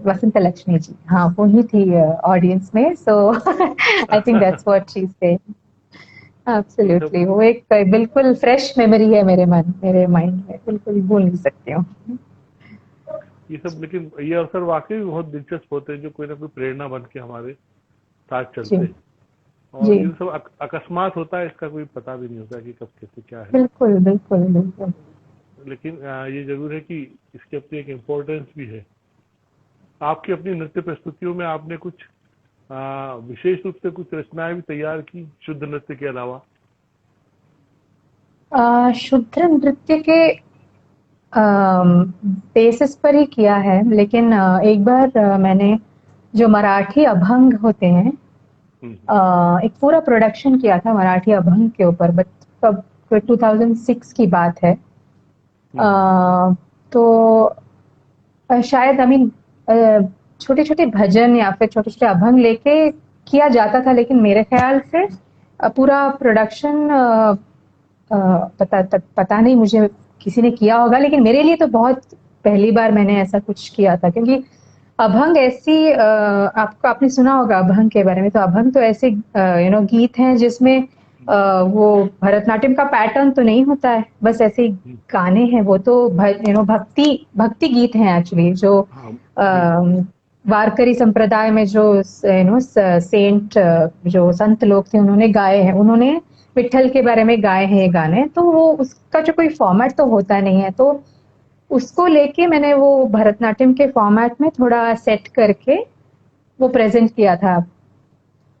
Vasant Lakshmi ji, हाँ वो ही थी ऑडियंस में, so I think that's what she say. ये सब एब्सोल्युटली, वो एक बिल्कुल फ्रेश मेमोरी है मेरे माइंड में, बिल्कुल भूल नहीं सकती हूँ। लेकिन ये अवसर वाकई में बहुत दिलचस्प होते हैं, जो कोई ना कोई प्रेरणा बन के हमारे साथ जी चलते हैं। और जी ये सब अकस्मात होता है, इसका कोई पता भी नहीं होता कि कब कैसे क्या है। बिल्कुल बिल्कुल बिल्कुल। लेकिन ये जरूर है कि इसकी अपनी एक इम्पोर्टेंस भी है। आपकी अपनी नृत्य प्रस्तुतियों में आपने कुछ विशेष रूप से कुछ रचनाएं भी तैयार की शुद्ध नृत्य के अलावा? शुद्ध नृत्य के बेसिस पर ही किया है, लेकिन एक बार मैंने जो मराठी अभंग होते हैं, एक पूरा प्रोडक्शन किया था मराठी अभंग के ऊपर, बट कब 2006 की बात है। तो शायद आई मीन छोटे छोटे भजन या फिर छोटे छोटे अभंग लेके किया जाता था, लेकिन मेरे ख्याल से पूरा प्रोडक्शन पता नहीं मुझे किसी ने किया होगा, लेकिन मेरे लिए तो बहुत पहली बार मैंने ऐसा कुछ किया था, क्योंकि अभंग ऐसी आपको आपने सुना होगा अभंग के बारे में। तो अभंग तो ऐसे गीत हैं जिसमें वो भरतनाट्यम का पैटर्न तो नहीं होता है, बस ऐसे ही गाने हैं। वो तो भक्ति भक्ति गीत हैं एक्चुअली, जो हाँ बिल्कुल। वारकरी संप्रदाय में जो सेंट जो संत लोग थे उन्होंने गाए हैं, उन्होंने विठल के बारे में गाए हैं ये गाने। तो वो उसका जो कोई फॉर्मेट तो होता नहीं है, तो उसको लेके मैंने वो भरतनाट्यम के फॉर्मेट में थोड़ा सेट करके वो प्रेजेंट किया था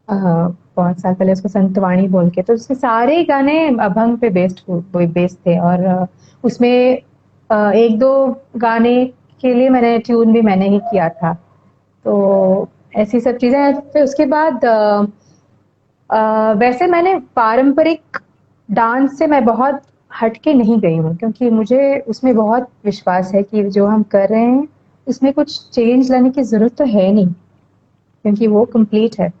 बहुत साल पहले, उसको संतवाणी बोल के। तो उसके सारे गाने अभंग पे बेस्ड थे। और उसमें एक दो गाने के लिए मैंने ट्यून भी मैंने ही किया था। तो ऐसी सब चीजें। फिर उसके बाद वैसे मैंने पारंपरिक डांस से मैं बहुत हटके नहीं गई हूँ, क्योंकि मुझे उसमें बहुत विश्वास है कि जो हम कर रहे हैं उसमें कुछ चेंज लाने की जरूरत तो है नहीं, क्योंकि वो कंप्लीट है।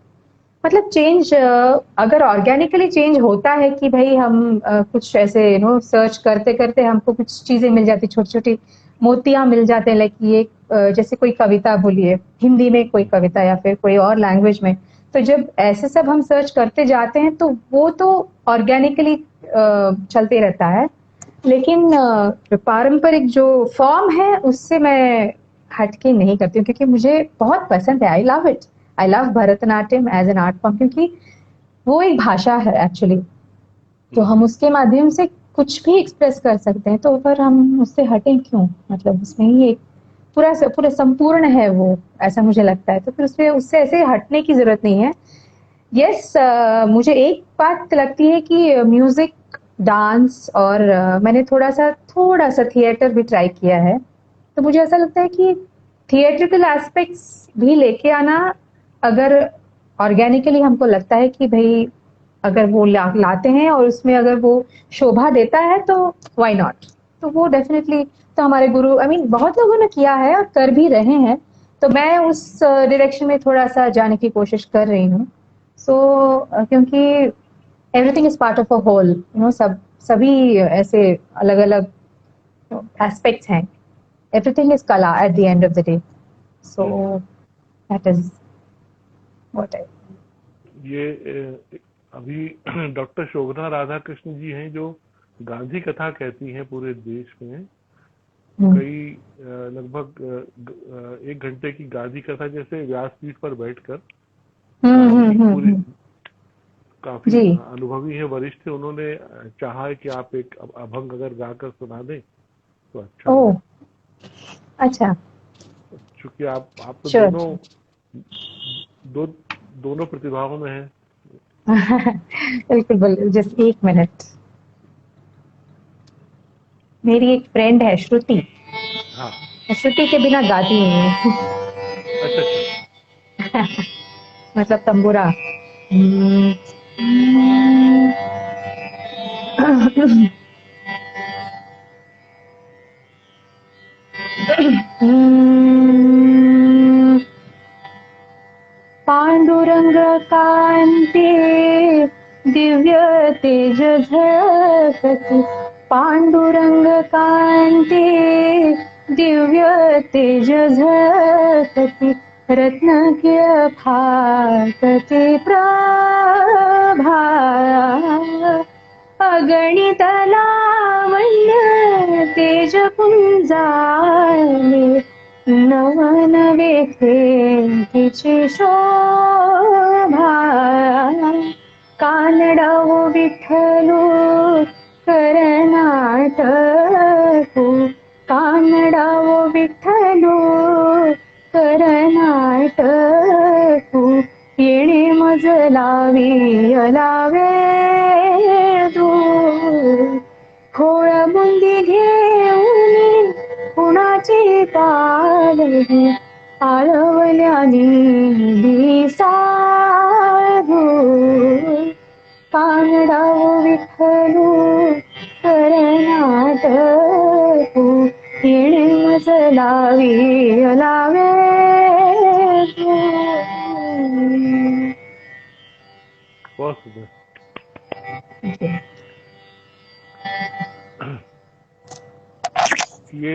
मतलब चेंज अगर ऑर्गेनिकली चेंज होता है कि भाई हम कुछ ऐसे सर्च करते करते हमको कुछ चीजें मिल जाती, छोटी छोटी मोतियां मिल जाते हैं। लाइक ये जैसे कोई कविता बोलिए हिंदी में, कोई कविता या फिर कोई और लैंग्वेज में, तो जब ऐसे सब हम सर्च करते जाते हैं तो वो तो ऑर्गेनिकली चलते रहता है। लेकिन पारंपरिक जो फॉर्म है उससे मैं हटके नहीं करती हूँ, क्योंकि मुझे बहुत पसंद है। I love it. I love Bharatanatyam as an art form, क्योंकि वो एक भाषा है एक्चुअली। तो हम उसके माध्यम से कुछ भी एक्सप्रेस कर सकते हैं, तो फिर हम उससे हटें क्यों? मतलब उसमें ही एक पूरा संपूर्ण है वो, ऐसा मुझे लगता है। तो फिर उससे ऐसे हटने की जरूरत नहीं है। यस, मुझे एक बात लगती है कि म्यूजिक, डांस और मैंने थोड़ा सा थिएटर भी ट्राई किया है। तो मुझे ऐसा लगता है कि थिएट्रिकल एस्पेक्ट्स भी लेके आना, अगर ऑर्गेनिकली हमको लगता है कि भाई अगर वो लाते हैं और उसमें अगर वो शोभा देता है तो व्हाई नॉट। तो वो डेफिनेटली, तो हमारे गुरु बहुत लोगों ने किया है और कर भी रहे हैं। तो मैं उस डायरेक्शन में थोड़ा सा जाने की कोशिश कर रही हूँ। सो क्योंकि everything is part of a whole, सब सभी ऐसे अलग अलग एस्पेक्ट्स हैं। एवरीथिंग इज कला at the end of the day. So that is what I. ये अभी डॉक्टर शोभना राधाकृष्ण जी हैं जो गांधी कथा कहती हैं पूरे देश में। कई लगभग 1 घंटे की गांधी कथा, जैसे व्यासपीठ पर बैठकर गांधी पूरी, काफी जी। अनुभवी है, वरिष्ठ है, उन्होंने चाहा है कि आप एक अभंग अगर गाकर सुना दें तो अच्छा ओह, रहे। अच्छा। चूंकि आप तो श्योर। दो दोनों प्रतिभाओं में हैं। बिल्कुल बिल्कुल, जस्ट एक मिनट। मेरी एक फ्रेंड है श्रुति। हाँ। श्रुति के बिना गाती नहीं है। अच्छा अच्छा। मतलब तंबूरा। पांडुरंग कांती दिव्य तेज झलकती, पांडुरंग कांती दिव्य तेज झलकती, रत्नज्ञ फाकती प्रभा, अगणित लावण्य तेज पुंजाले, नवनवे तिची शोभा, कानडाव विठ्ठलू करनाटकू, कानडाव विठ्ठलू करनाटकू, येणे मज लावी अलावे दू, खोळबुंदी घेऊन कुणाची पालवी, आळवल्यानी दिसाधू, कानडाव विठ्ठलू करनाटकू, येणे मज लावी अलावे दू. बहुत सुंदर। ये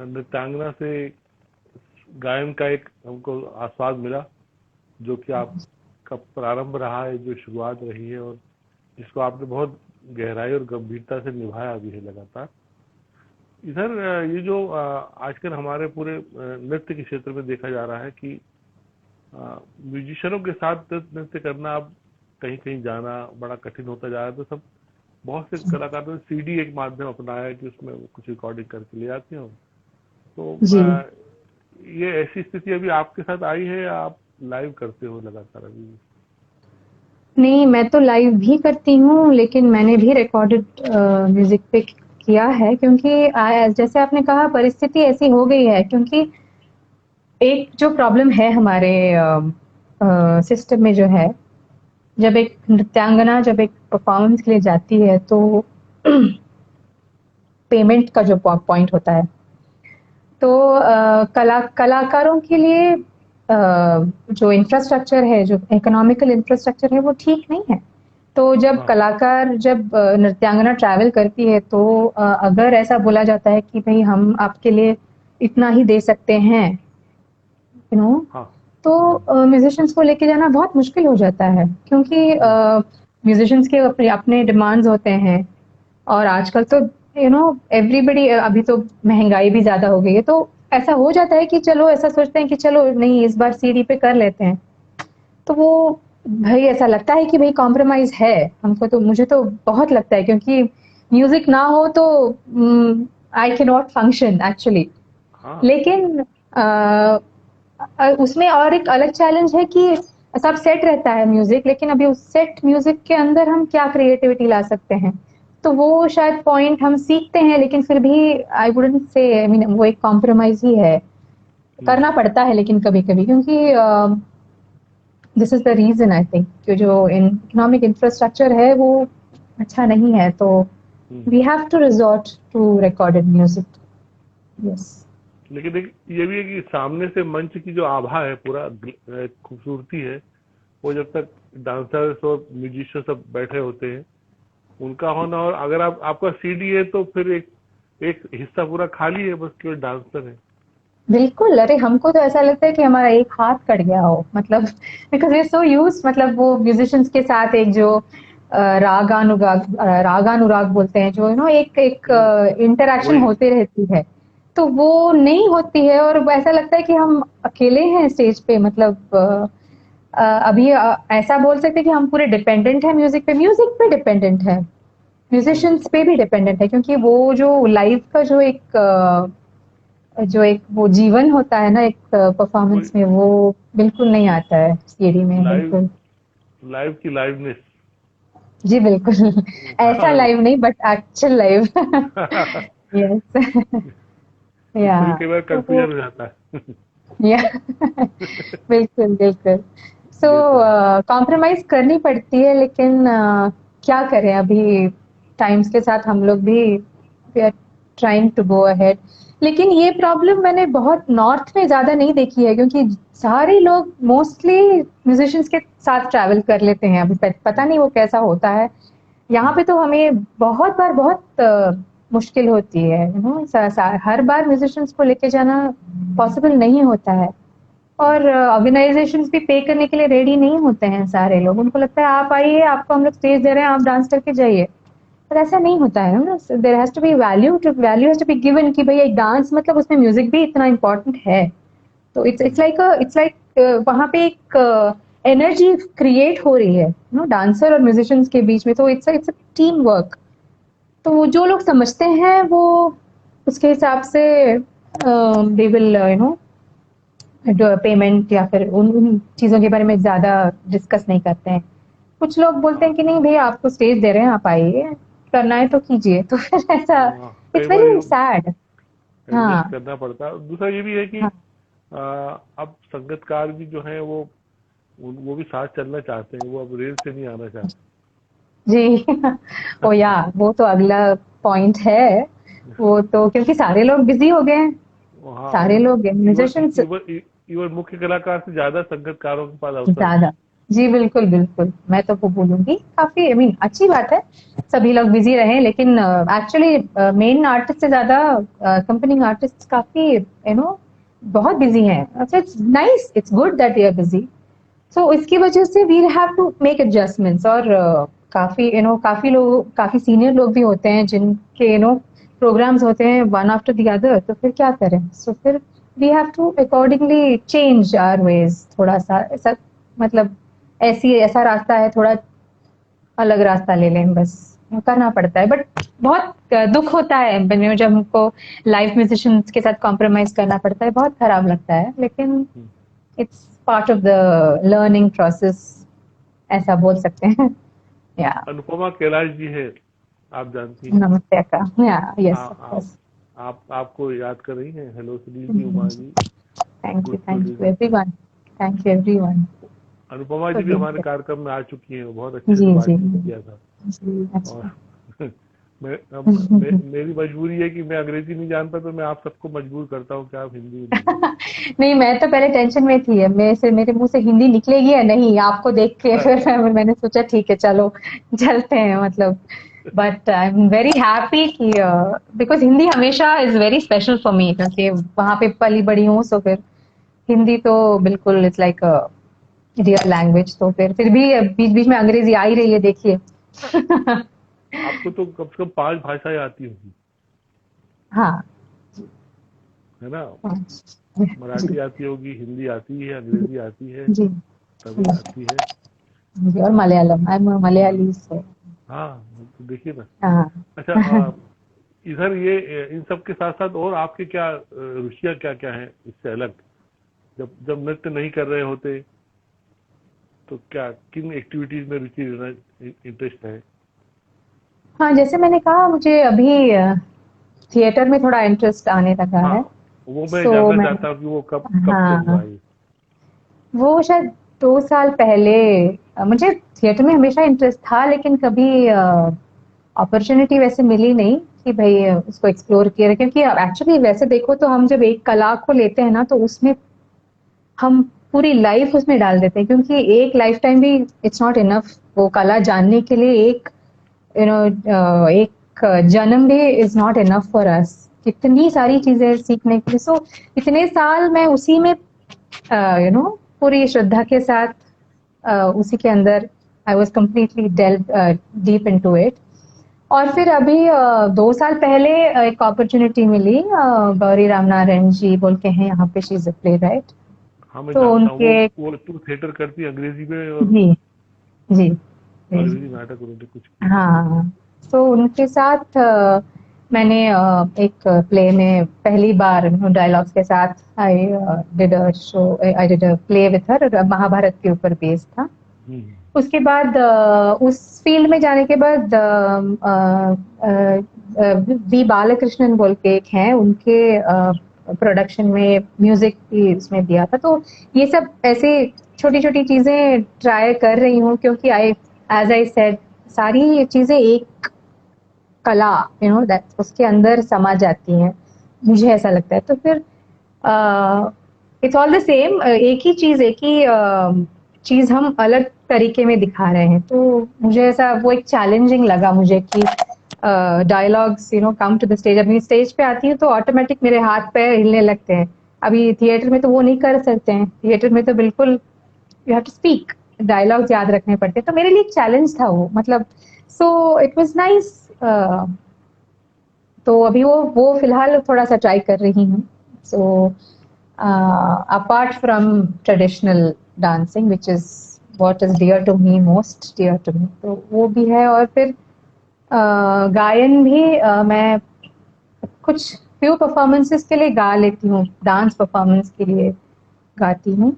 नृत्यांगना से गायन का एक हमको आस्वाद मिला, जो कि आपका प्रारंभ रहा है, जो शुरुआत रही है, और जिसको आपने बहुत गहराई और गंभीरता से निभाया भी है लगातार। इधर ये जो आजकल हमारे पूरे नृत्य के क्षेत्र में देखा जा रहा है कि म्यूजिशियनों के साथ नृत्य करना, अब कहीं कहीं जाना बड़ा कठिन होता जा रहा है। तो सब बहुत से कलाकारों ने सीडी एक माध्यम अपनाया है कि उसमें कुछ रिकॉर्डिंग करके ले आते हो। तो जी ये ऐसी स्थिति अभी आपके साथ आई है, या आप लाइव करते हो लगातार अभी? नहीं, मैं तो लाइव भी करती हूँ, लेकिन मैंने भी रिकॉर्डेड म्यूजिक पे किया है, क्योंकि जैसे आपने कहा परिस्थिति ऐसी हो गई है, क्योंकि एक जो प्रॉब्लम है हमारे सिस्टम में जो है, जब एक नृत्यांगना जब एक परफॉर्मेंस के लिए जाती है तो पेमेंट का जो पॉइंट होता है, तो कलाकारों के लिए जो इंफ्रास्ट्रक्चर है, जो इकोनॉमिकल इंफ्रास्ट्रक्चर है, वो ठीक नहीं है। तो जब कलाकार जब नृत्यांगना ट्रैवल करती है, तो अगर ऐसा बोला जाता है कि भाई हम आपके लिए इतना ही दे सकते हैं, यू नो, तो म्यूजिशियंस को लेके जाना बहुत मुश्किल हो जाता है, क्योंकि म्यूजिशियंस के अपने अपने डिमांड्स होते हैं। और आजकल तो एवरीबडी, अभी तो महंगाई भी ज्यादा हो गई है, तो ऐसा हो जाता है कि चलो ऐसा सोचते हैं कि चलो नहीं, इस बार सीडी पे कर लेते हैं। तो वो भाई ऐसा लगता है कि भाई कॉम्प्रोमाइज है हमको, तो मुझे तो बहुत लगता है, क्योंकि म्यूजिक ना हो तो I can not function actually. लेकिन उसमें और एक अलग चैलेंज है कि सब सेट रहता है म्यूजिक, लेकिन अभी उस सेट म्यूजिक के अंदर हम क्या क्रिएटिविटी ला सकते हैं, तो वो शायद पॉइंट हम सीखते हैं, लेकिन फिर भी I wouldn't say, I mean वो एक कॉम्प्रोमाइज ही है, करना पड़ता है लेकिन कभी कभी, क्योंकि this is the reason I think कि जो इकोनॉमिक इंफ्रास्ट्रक्चर है वो अच्छा नहीं है, तो we have to resort to recorded music. Yes, लेकिन ये भी है कि सामने से मंच की जो आभा है, पूरा खूबसूरती है, वो जब तक डांसर्स और म्यूजिशियन सब बैठे होते हैं उनका होना, और अगर आपका सीडी है तो फिर एक हिस्सा पूरा खाली है, बस केवल डांसर है। बिल्कुल। अरे हमको तो ऐसा लगता है कि हमारा एक हाथ कट गया हो, मतलब बिकॉज वी सो यूज, मतलब वो म्यूजिशियंस के साथ एक जो रागानुराग बोलते हैं, जो एक एक इंटरेक्शन होती रहती है, तो वो नहीं होती है, और ऐसा लगता है कि हम अकेले हैं स्टेज पे। मतलब अभी ऐसा बोल सकते हैं कि हम पूरे डिपेंडेंट हैं म्यूजिक पे, डिपेंडेंट है, म्यूजिशियंस पे भी डिपेंडेंट है, क्योंकि वो जो लाइव का जो एक वो जीवन होता है ना एक परफॉर्मेंस में, वो बिल्कुल नहीं आता है सीडी में। बिल्कुल लाइव की लाइवनेस। जी बिल्कुल। ऐसा लाइव नहीं, बट एक्चुअल लाइव। यस। या इससे भी कई बार कंफ्यूजन हो जाता है। या बिल्कुल बिल्कुल। सो कॉम्प्रोमाइज करनी पड़ती है, लेकिन क्या करें, अभी टाइम्स के साथ हम लोग भी we are trying to go ahead. लेकिन ये प्रॉब्लम मैंने बहुत नॉर्थ में ज्यादा नहीं देखी है, क्योंकि सारे लोग मोस्टली म्यूजिशियंस के साथ ट्रैवल कर लेते हैं। अभी पता नहीं वो कैसा होता है यहाँ पे, तो हमें बहुत बार बहुत मुश्किल होती है, हर बार म्यूजिशियंस को लेके जाना पॉसिबल नहीं होता है। और ऑर्गेनाइजेशंस भी पे करने के लिए रेडी नहीं होते हैं सारे लोग, उनको लगता है आप आइए, आपको हम लोग स्टेज दे रहे हैं, आप डांस करके जाइए। पर ऐसा नहीं होता है ना, there has to be value has to be given, कि भाई एक डांस मतलब उसमें म्यूजिक भी इतना इम्पोर्टेंट है। तो इट्स लाइक वहां पे एक एनर्जी क्रिएट हो रही है डांसर और म्यूजिशियंस के बीच में, तो इट्स अ टीम वर्क। तो जो लोग समझते हैं वो उसके हिसाब से दे विल पेमेंट या फिर उन चीजों के बारे में ज्यादा डिस्कस नहीं करते हैं। कुछ लोग बोलते हैं कि नहीं भैया, आपको स्टेज दे रहे हैं, आप आइए, करना है तो कीजिए। तो फिर ऐसा कई इट्स बार वेरी सैड। हाँ एडजस्ट करना पड़ता है। दूसरा ये भी है कि हाँ अब संगीतकार भी जो है वो भी साथ चलना चाहते हैं, वो अब रेल से नहीं आना चाहते। जी। ओ या, वो तो अगला पॉइंट है। वो तो क्योंकि सारे लोग बिजी हो गए हैं, सारे लोग म्यूजिशियंस इवन मुख्य कलाकार से ज्यादा संगीतकारों के पास अवसर है। ज्यादा। जी बिल्कुल बिल्कुल, मैं तो वो बोलूंगी काफी, आई मीन अच्छी बात है, सभी लोग बिजी रहे, लेकिन एक्चुअली मेन आर्टिस्ट से ज्यादा कंपनी आर्टिस्ट काफी बहुत बिजी हैं। अच्छा, it's nice, it's good that they are busy. So इसकी वजह से we have to make adjustments, और काफी काफी लोग, काफी सीनियर लोग भी होते हैं जिनके प्रोग्राम्स होते हैं वन आफ्टर द अदर, तो फिर क्या करें? सो फिर we have to accordingly change our ways, थोड़ा सा ऐसा, मतलब ऐसी ऐसा रास्ता है, थोड़ा अलग रास्ता ले लें, बस करना पड़ता है। बट बहुत दुख होता है जब हमको लाइव म्यूजिशियंस के साथ कॉम्प्रोमाइज करना पड़ता है, बहुत खराब लगता है, लेकिन hmm. It's part of the learning process, ऐसा बोल सकते हैं। या अनुपमा कैलाश जी है, आप जानती हैं। नमस्ते अक्का। या आ, यस ऑफ आप कोर्स। आपको याद कर रही हैं। Hello Sunil ji, Uma ji, good thank to you listen. Everyone, thank you everyone Anupama ji for भी बीइंग हमारे हियर। कार्यक्रम में आ चुकी हैं, बहुत अच्छे से जी जी बातचीत किया था। जी, और अच्छा। मेरी मजबूरी है कि मैं अंग्रेजी नहीं जानता, तो मैं आप सबको मजबूर करता हूँ कि आप हिंदी में बोलिए। नहीं, मैं तो पहले टेंशन में थी, मेरे मुंह से हिंदी निकलेगी या नहीं, आपको देख के फिर मैंने सोचा ठीक है चलो चलते हैं, मतलब। But I am very happy कि बिकॉज हिंदी हमेशा is very special for me, क्योंकि वहां पे पली बड़ी हूँ, सो फिर हिंदी तो बिल्कुल इट्स लाइक रियल लैंग्वेज। तो फिर भी बीच बीच में अंग्रेजी आ ही रही है, देखिए। आपको तो कम से कम 5 भाषाएं आती होंगी, हाँ। है ना? हाँ, जी मराठी आती होगी, हिंदी आती है, अंग्रेजी आती है, जी तमिल आती है। जी, और मलयालम, आई एम मलयाली, सो हाँ, तो देखिए ना। हाँ। अच्छा, इधर ये इन सब के साथ साथ और आपके क्या रुचियां क्या क्या हैं इससे अलग? जब जब नृत्य नहीं कर रहे होते, तो क्या किन एक्टिविटीज में रुचि लेना इंटरेस्ट है? हाँ, जैसे मैंने कहा, मुझे अभी थिएटर में थोड़ा इंटरेस्ट आने लगा हाँ, है। वो मैं सो जानना मैं, चाहता हूँ कि वो कब कब से हाँ, हुआ है ये? वो शायद 2 साल पहले। मुझे थिएटर में हमेशा इंटरेस्ट था, लेकिन कभी अपॉर्चुनिटी वैसे मिली नहीं कि भाई उसको एक्सप्लोर किया, क्योंकि एक्चुअली वैसे देखो तो हम जब एक कला को लेते हैं ना, तो उसमें हम पूरी लाइफ उसमें डाल देते हैं, क्योंकि एक लाइफ टाइम भी इट्स नॉट इनफ वो कला जानने के लिए। एक एक जन्म भी is not enough for us, कितनी सारी चीजें सीखने के लिए। सो इतने साल मैं उसी में पूरी श्रद्धा के साथ उसी के अंदर I was completely delve deep into it. और फिर अभी 2 साल पहले एक अपॉर्चुनिटी मिली, गौरी रामनारायण जी बोल के हैं यहाँ पे, she is a playwright. हाँ, मैं तो जानता हूँ। उनके, वो टू थिएटर करती है अंग्रेजी में, और जी जी जी जी, अंग्रेजी नाटक उन्होंने कुछ किए हैं। हाँ। तो उनके साथ मैंने एक प्ले में पहली बार डायलॉग्स के साथ I did a show, I did a play with her, Mahabharat के ऊपर बेस्ड था। हम्म। उसके बाद उस फील्ड में जाने के बाद वी बालकृष्णन बोल के एक हैं, उनके प्रोडक्शन में म्यूजिक भी उसमें दिया था। तो ये सब ऐसे छोटी छोटी चीजें ट्राई कर रही हूँ, क्योंकि आई, एज आई सेड, सारी चीजें एक कला दैट उसके अंदर समा जाती हैं, मुझे ऐसा लगता है। तो फिर इट्स ऑल द सेम, एक ही चीज, एक ही चीज हम अलग तरीके में दिखा रहे हैं। तो मुझे ऐसा वो एक चैलेंजिंग लगा मुझे कि dialogues come to the stage. अभी स्टेज पे आती हूँ तो ऑटोमेटिक मेरे हाथ पैर हिलने लगते हैं। अभी थिएटर में तो वो नहीं कर सकते हैं, थिएटर में तो बिल्कुल you have to speak, dialogues याद रखने पड़ते हैं। तो मेरे लिए एक चैलेंज था वो, मतलब। So it was nice. तो अभी वो फिलहाल थोड़ा सा ट्राई कर रही हूँ। So apart from traditional dancing which is what is dear to me, most dear to me, तो वो भी है। और फिर गायन भी मैं कुछ फ्यू परफॉर्मेंसेस के लिए गा लेती हूँ, डांस परफॉर्मेंस के लिए गाती हूँ।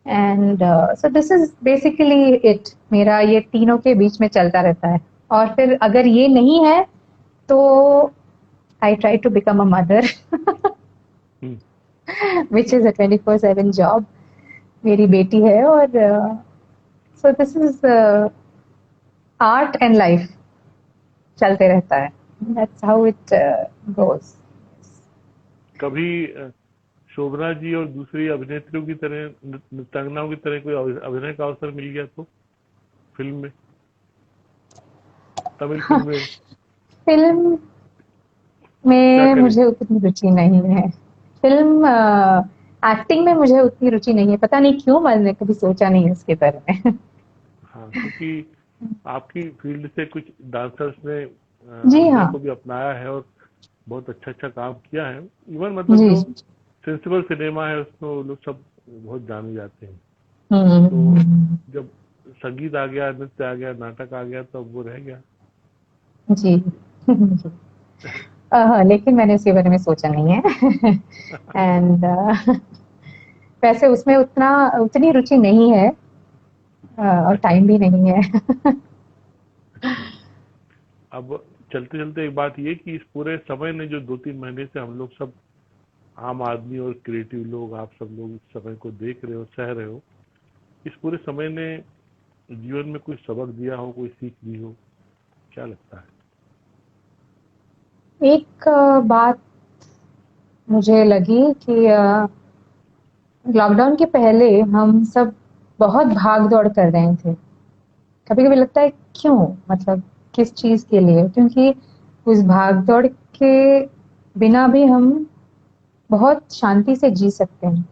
And so this is basically it, मेरा ये तीनों के बीच में चलता रहता है। और फिर अगर ये नहीं है तो I try to become a mother, hmm. which is a 24/7 job. मेरी बेटी है, और so this is art and life, चलते रहता है। That's how it goes. कभी शोभना जी और दूसरी अभिनेत्रियों की तरह, नृत्यांगनाओं की तरह कोई अभिनय का अवसर मिल गया तो फिल्म में, तमिल फिल्म में फिल्म क्या में करेंगे? मुझे उतनी रुचि नहीं है। फिल्म एक्टिंग में मुझे उतनी रुचि नहीं है, पता नहीं क्यों, मैंने कभी सोचा नहीं है इसके बारे में। हाँ, क्योंकि आपकी फील्ड से कुछ डांसर्स ने जी अभिनय हाँ। को भी अपनाया है और बहुत अच्छा अच्छा काम किया है। इवन मतलब जी जो जी। सेंसिबल सिनेमा है उसमें वो लोग सब बहुत जाने जाते हैं। तो हम्म। जब संगीत आ गया, नृत्य आ गया, नाटक आ गया, तो अब वो रह गया। जी। जी। हाँ, लेकिन मैंने इसके बारे में सोचा नहीं है। एंड वैसे उसमें उतना उतनी रुचि नहीं है, और अच्छा। टाइम भी नहीं है। अच्छा, अब चलते चलते एक बात ये कि इस पूरे समय ने जो 2-3 महीने से हम लोग सब आम आदमी और क्रिएटिव लोग, आप सब लोग इस समय को देख रहे हो, सह रहे हो, इस पूरे समय ने जीवन में कोई सबक दिया हो, कोई सीख दी हो, क्या लगता है? एक बात मुझे लगी कि लॉकडाउन के पहले हम सब बहुत भाग दौड़ कर रहे थे। कभी कभी लगता है क्यों, मतलब किस चीज के लिए, क्योंकि उस भाग दौड़ के बिना भी हम बहुत शांति से जी सकते हैं।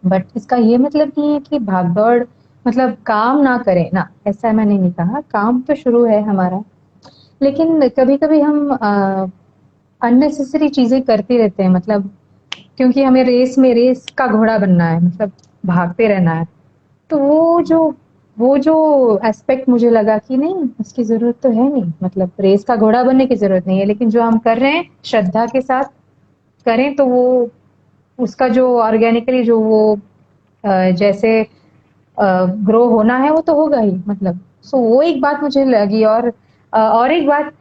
बट इसका ये मतलब नहीं है कि भाग दौड़ मतलब काम ना करें ना, ऐसा मैंने नहीं कहा, काम तो शुरू है हमारा। लेकिन कभी कभी हम अननेसेसरी चीजें करते रहते हैं, मतलब क्योंकि हमें रेस का घोड़ा बनना है, मतलब भागते रहना है। तो वो जो एस्पेक्ट मुझे लगा कि नहीं, उसकी जरूरत तो है नहीं, मतलब रेस का घोड़ा बनने की जरूरत नहीं है, लेकिन जो हम कर रहे हैं श्रद्धा के साथ करें तो वो उसका जो ऑर्गेनिकली जो वो जैसे ग्रो होना है वो तो होगा ही, मतलब। सो वो एक बात मुझे लगी। और एक बात,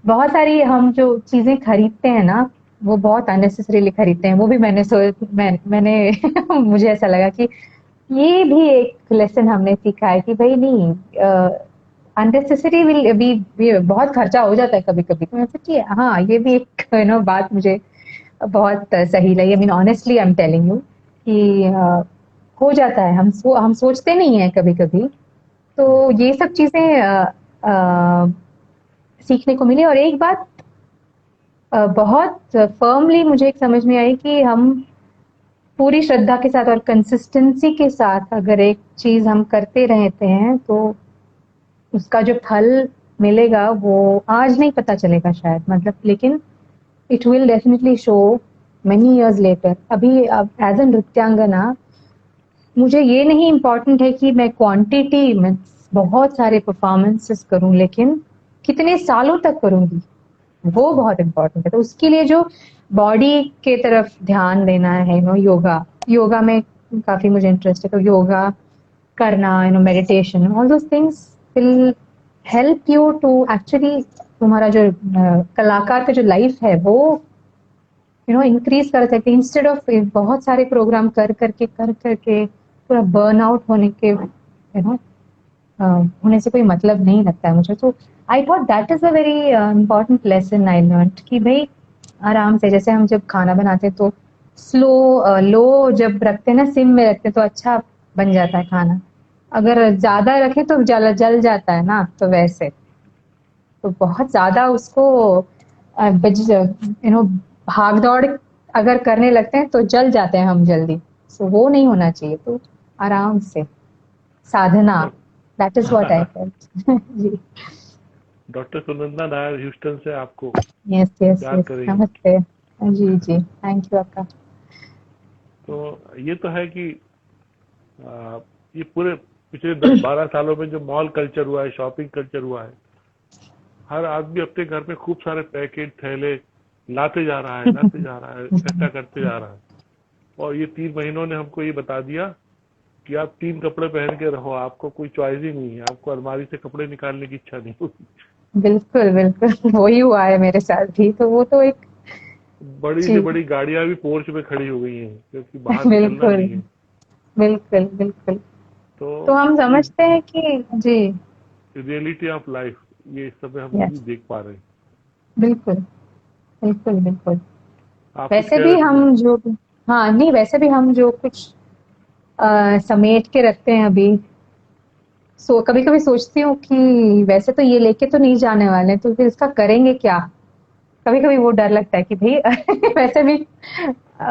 बहुत सारी हम जो चीजें खरीदते हैं ना, वो बहुत अननेसेसरीली खरीदते हैं, वो भी मैंने मुझे ऐसा लगा कि ये भी एक लेसन हमने सीखा है कि भाई नहीं, अननेसेसरी विल बी बहुत खर्चा हो जाता है कभी कभी, तो मैं सोची हाँ ये भी एक बात मुझे बहुत सही लगी। I mean honestly I am telling you कि हो जाता है, हम सोचते नहीं है कभी कभी। तो हम्म। ये सब चीजें सीखने को मिली। और एक बात बहुत फर्मली मुझे एक समझ में आई कि हम पूरी श्रद्धा के साथ और कंसिस्टेंसी के साथ अगर एक चीज हम करते रहते हैं तो उसका जो फल मिलेगा वो आज नहीं पता चलेगा शायद, मतलब, लेकिन it will definitely show many years later. अभी अब एज अ नृत्यांगना मुझे ये नहीं इम्पोर्टेंट है कि मैं क्वांटिटी में बहुत सारे परफॉर्मेंसेस करूं, लेकिन कितने सालों तक करूंगी वो बहुत इम्पोर्टेंट है। तो उसके लिए जो बॉडी के तरफ ध्यान देना है, योगा, योगा में काफी मुझे इंटरेस्ट है, तो योगा करना, meditation, all those things will help you to actually तुम्हारा जो कलाकार का जो लाइफ है वो इंक्रीज कर सकते हैं, इंस्टेड ऑफ बहुत सारे प्रोग्राम कर करके पूरा बर्न आउट होने के होने से कोई मतलब नहीं लगता है मुझे। तो I thought that is a very important lesson I learn कि भाई आराम से, जैसे हम जब खाना बनाते हैं तो स्लो लो जब रखते हैं ना, सिम में रखते हैं तो अच्छा बन जाता है खाना। अगर ज्यादा रखे तो जल जल जाता है ना, तो वैसे तो बहुत ज्यादा उसको भाग दौड़ अगर करने लगते हैं तो जल जाते हैं हम जल्दी। सो वो नहीं होना चाहिए, तो आराम से साधना, डॉ- that is what I felt. जी। डॉक्टर सुनंदा नायर ह्यूस्टन से आपको यस यस प्यार यस, करेंगे। नमस्ते। जी जी, थैंक यू अक्का। तो ये तो है कि ये पूरे पिछले 10-12 सालों में जो मॉल कल्चर हुआ है, शॉपिंग कल्चर हुआ है, हर आदमी अपने घर में खूब सारे पैकेट, थैले लाते जा रहा है, इकट्ठा करते जा रहा है। और ये 3 महीनों ने हमको ये बता दिया कि आप 3 कपड़े पहन के रहो, आपको कोई चॉइस ही नहीं है, आपको अलमारी से कपड़े निकालने की इच्छा नहीं होती। बिल्कुल बिल्कुल, वही हुआ है मेरे साथ भी, तो वो तो एक बड़ी से चीज। बड़ी गाड़ियां भी पोर्च में खड़ी हो गई हैं क्योंकि बाहर निकलना बिल्कुल नहीं है। बिल्कुल बिल्कुल। तो तो हम ये समझते हैं कि जी। रियलिटी ऑफ लाइफ, ये इस समय हम यस, नहीं देख पा रहे हैं। बिल्कुल बिल्कुल बिल्कुल। आप कुछ वैसे कह भी रहे थे हम मैम? जो भी हाँ नहीं, वैसे भी हम जो कुछ समेट के रखते हैं अभी, कभी कभी सोचती हूँ कि वैसे तो ये लेके तो नहीं जाने वाले, तो फिर इसका करेंगे क्या। कभी कभी वो डर लगता है कि भाई वैसे भी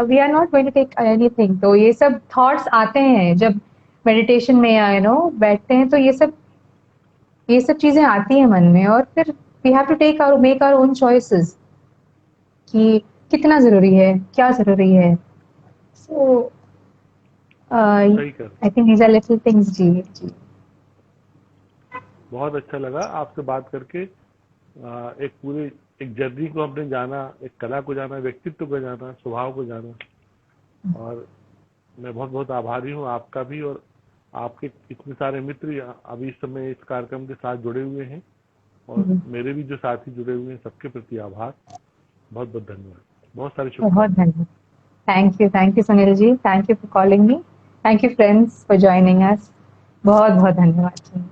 we are not going to take anything, तो ये सब थॉट्स आते हैं जब मेडिटेशन में बैठते हैं, तो ये सब चीजें आती हैं मन में, और फिर we have to make our own choices कि कितना जरूरी है, क्या जरूरी है। सो सही कर। I think these are little things. जी जी। बहुत अच्छा लगा आपसे बात करके। एक पूरे एक जर्नी को हमने जाना, एक कला को जाना, व्यक्तित्व को जाना, स्वभाव को जाना। और मैं बहुत बहुत आभारी हूँ आपका भी, और आपके इतने सारे मित्र अभी इस समय इस कार्यक्रम के साथ जुड़े हुए हैं, और मेरे भी जो साथी जुड़े हुए हैं, सबके प्रति आभार। बहुत बहुत धन्यवाद, बहुत सारी बहुत शुभकामनाएं। धन्यवाद। Thank you Sunil ji, thank you for calling me, thank you friends for joining us. बहुत बहुत धन्यवाद।